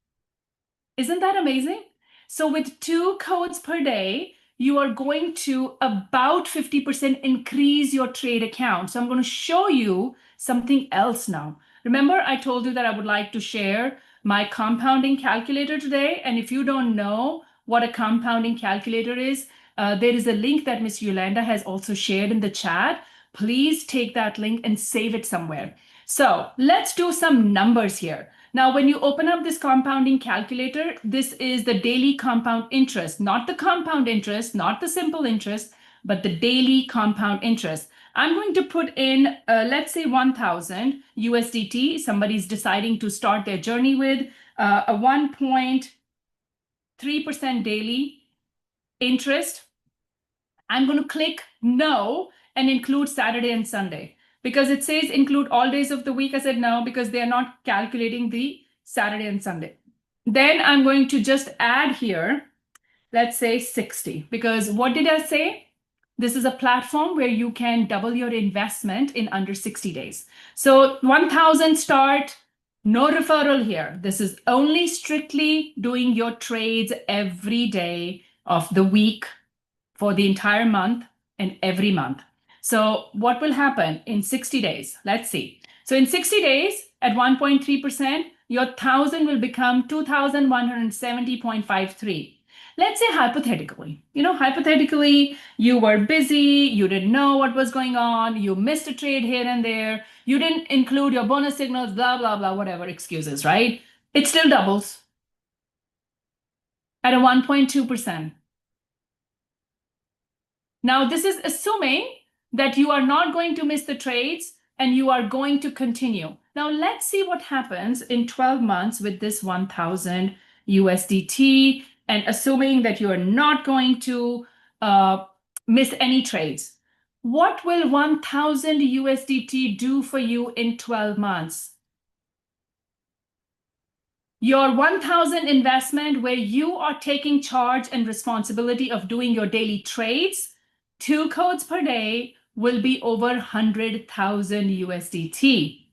Isn't that amazing? So with 2 codes per day, you are going to about 50% increase your trade account. So I'm going to show you something else now. Remember, I told you that I would like to share my compounding calculator today. And if you don't know what a compounding calculator is, there is a link that Miss Yolanda has also shared in the chat. Please take that link and save it somewhere. So let's do some numbers here. Now, when you open up this compounding calculator, this is the daily compound interest, not the compound interest, not the simple interest, but the daily compound interest. I'm going to put in, let's say 1000 USDT. Somebody's deciding to start their journey with a 1.3% daily interest. I'm going to click no and include Saturday and Sunday because it says include all days of the week. I said no because they are not calculating the Saturday and Sunday. Then I'm going to just add here, let's say 60 because what did I say? This is a platform where you can double your investment in under 60 days. So 1000 start, no referral here. This is only strictly doing your trades every day of the week for the entire month and every month. So what will happen in 60 days? Let's see. So in 60 days at 1.3%, your 1000 will become 2170.53. Let's say hypothetically, hypothetically, you were busy, you didn't know what was going on, you missed a trade here and there, you didn't include your bonus signals, blah, blah, blah, whatever excuses, right? It still doubles at a 1.2%. Now, this is assuming that you are not going to miss the trades and you are going to continue. Now, let's see what happens in 12 months with this 1000 USDT and assuming that you are not going to miss any trades. What will 1000 USDT do for you in 12 months? Your 1,000 investment where you are taking charge and responsibility of doing your daily trades, 2 codes per day will be over 100,000 USDT.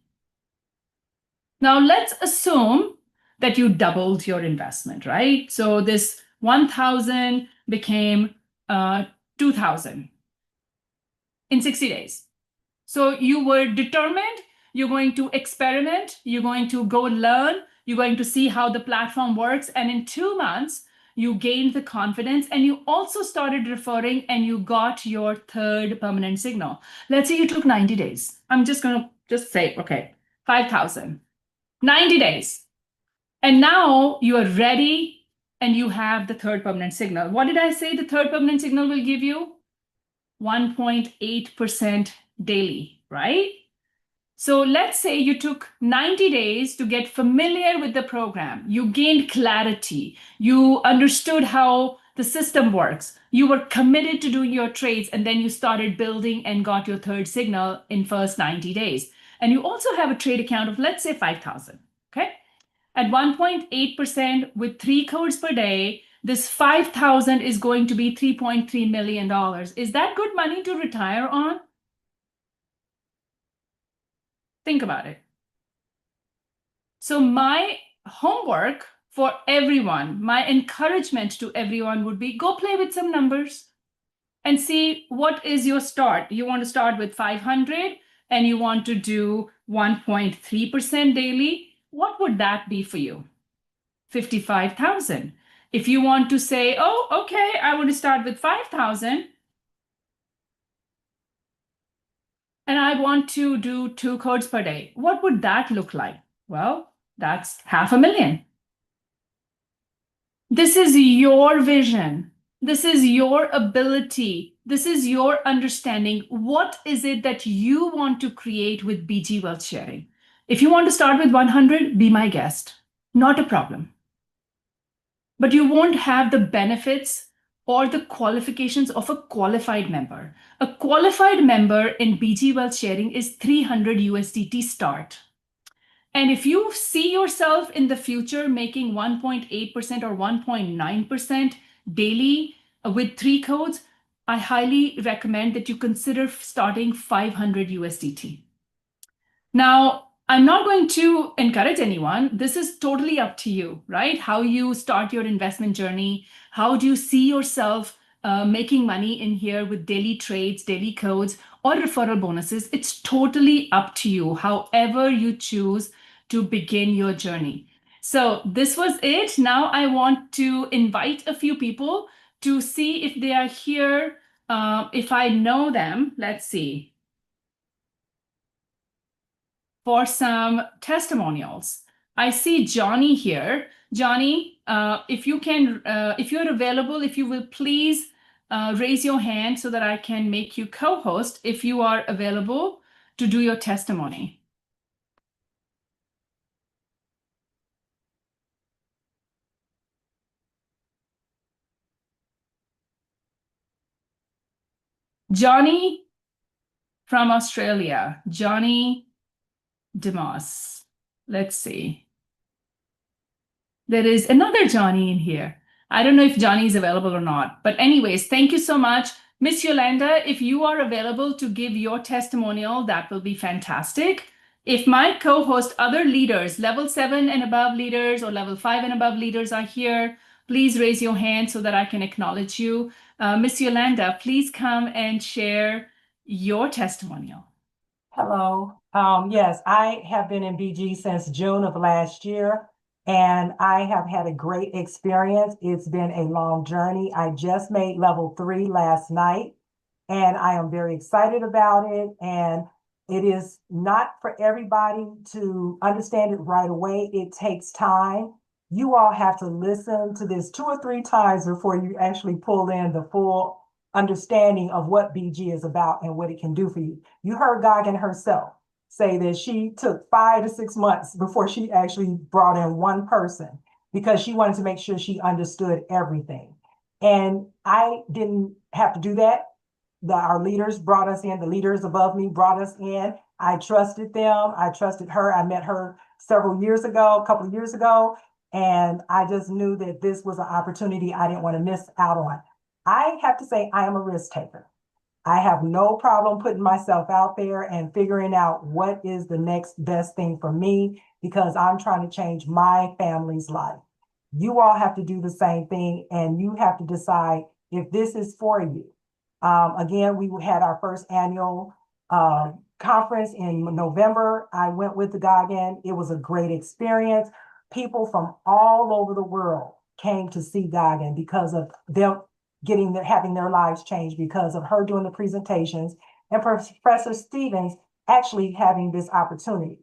Now let's assume that you doubled your investment, right? So this 1,000 became 2,000 in 60 days. So you were determined, you're going to experiment, you're going to go learn, you're going to see how the platform works. And in 2 months, you gained the confidence and you also started referring and you got your third permanent signal. Let's say you took 90 days. I'm just going to just say, okay, 5,000, 90 days. And now you are ready and you have the third permanent signal. What did I say the third permanent signal will give you? 1.8% daily, right? So let's say you took 90 days to get familiar with the program. You gained clarity. You understood how the system works. You were committed to doing your trades, and then you started building and got your third signal in first 90 days. And you also have a trade account of, let's say, 5,000, okay? At 1.8% with 3 codes per day, this 5,000 is going to be $3.3 million. Is that good money to retire on? Think about it. So my homework for everyone, my encouragement to everyone would be go play with some numbers and see what is your start. You want to start with 500 and you want to do 1.3% daily. What would that be for you? 55,000. If you want to say, oh, okay, I want to start with 5,000 and I want to do 2 codes per day, what would that look like? Well, that's 500,000. This is your vision. This is your ability. This is your understanding. What is it that you want to create with BG Wealth Sharing? If you want to start with 100, be my guest. Not a problem. But you won't have the benefits or the qualifications of a qualified member. A qualified member in BG Wealth Sharing is 300 USDT start. And if you see yourself in the future making 1.8% or 1.9% daily with 3 codes, I highly recommend that you consider starting 500 USDT. Now, I'm not going to encourage anyone. This is totally up to you, right? How you start your investment journey. How do you see yourself making money in here with daily trades, daily codes, or referral bonuses? It's totally up to you, however you choose to begin your journey. So this was it. Now I want to invite a few people to see if they are here, if I know them. Let's see. For some testimonials. I see Johnny here. Johnny, if you can, if you're available, if you will please raise your hand so that I can make you co-host if you are available to do your testimony. Johnny from Australia, Johnny DeMoss. Let's see. There is another Johnny in here. I don't know if Johnny is available or not. But anyways, thank you so much. Miss Yolanda, if you are available to give your testimonial, that will be fantastic. If my co-host, other leaders, level 7 and above leaders or level 5 and above leaders are here, please raise your hand so that I can acknowledge you. Miss Yolanda, please come and share your testimonial. Hello. Yes, I have been in BG since June of last year, and I have had a great experience. It's been a long journey. I just made level 3 last night, and I am very excited about it. And it is not for everybody to understand it right away. It takes time. You all have to listen to this 2 or 3 times before you actually pull in the full understanding of what BG is about and what it can do for you. You heard Goggin herself say that she took 5 to 6 months before she actually brought in one person because she wanted to make sure she understood everything. And I didn't have to do that. Our leaders brought us in, the leaders above me brought us in. I trusted them. I trusted her. I met her several years ago, a couple of years ago. And I just knew that this was an opportunity I didn't want to miss out on. I have to say, I am a risk taker. I have no problem putting myself out there and figuring out what is the next best thing for me because I'm trying to change my family's life. You all have to do the same thing and you have to decide if this is for you. Again, we had our first annual conference in November. I went with the Goggin. It was a great experience. People from all over the world came to see Goggin because of them having their lives changed because of her doing the presentations and Professor Stevens actually having this opportunity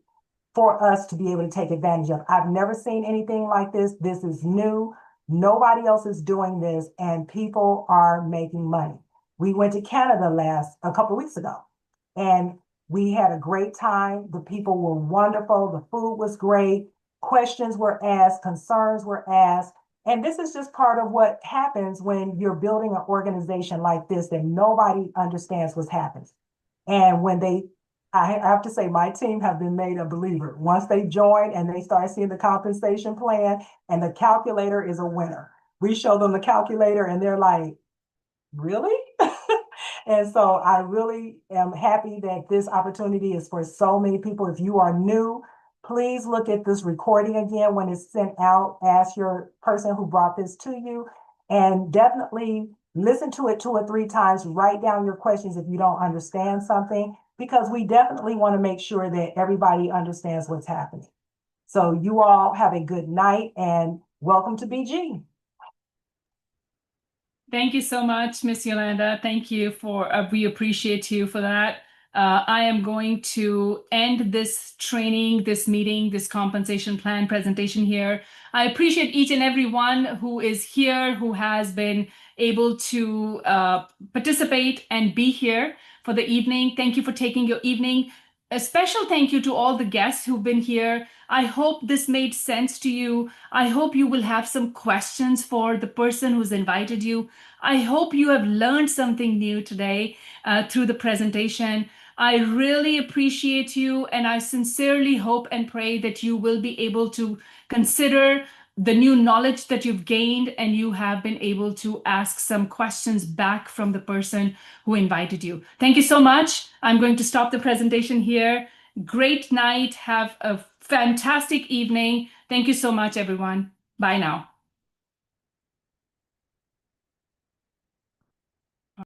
for us to be able to take advantage of. I've never seen anything like this. This is new. Nobody else is doing this, and people are making money. We went to Canada a couple of weeks ago, and we had a great time. The people were wonderful. The food was great. Questions were asked, concerns were asked. And this is just part of what happens when you're building an organization like this that nobody understands what's happening. And I have to say, my team have been made a believer. Once they join and they start seeing the compensation plan and the calculator is a winner. We show them the calculator and they're like, really? And so I really am happy that this opportunity is for so many people. If you are new, please look at this recording again when it's sent out. Ask your person who brought this to you and definitely listen to it 2 or 3 times. Write down your questions if you don't understand something, because we definitely want to make sure that everybody understands what's happening. So you all have a good night and welcome to BG. Thank you so much, Miss Yolanda. Thank you we appreciate you for that. I am going to end this training, this meeting, this compensation plan presentation here. I appreciate each and every one who is here, who has been able to participate and be here for the evening. Thank you for taking your evening. A special thank you to all the guests who've been here. I hope this made sense to you. I hope you will have some questions for the person who's invited you. I hope you have learned something new today through the presentation. I really appreciate you, and I sincerely hope and pray that you will be able to consider the new knowledge that you've gained and you have been able to ask some questions back from the person who invited you. Thank you so much. I'm going to stop the presentation here. Great night. Have a fantastic evening. Thank you so much, everyone. Bye now.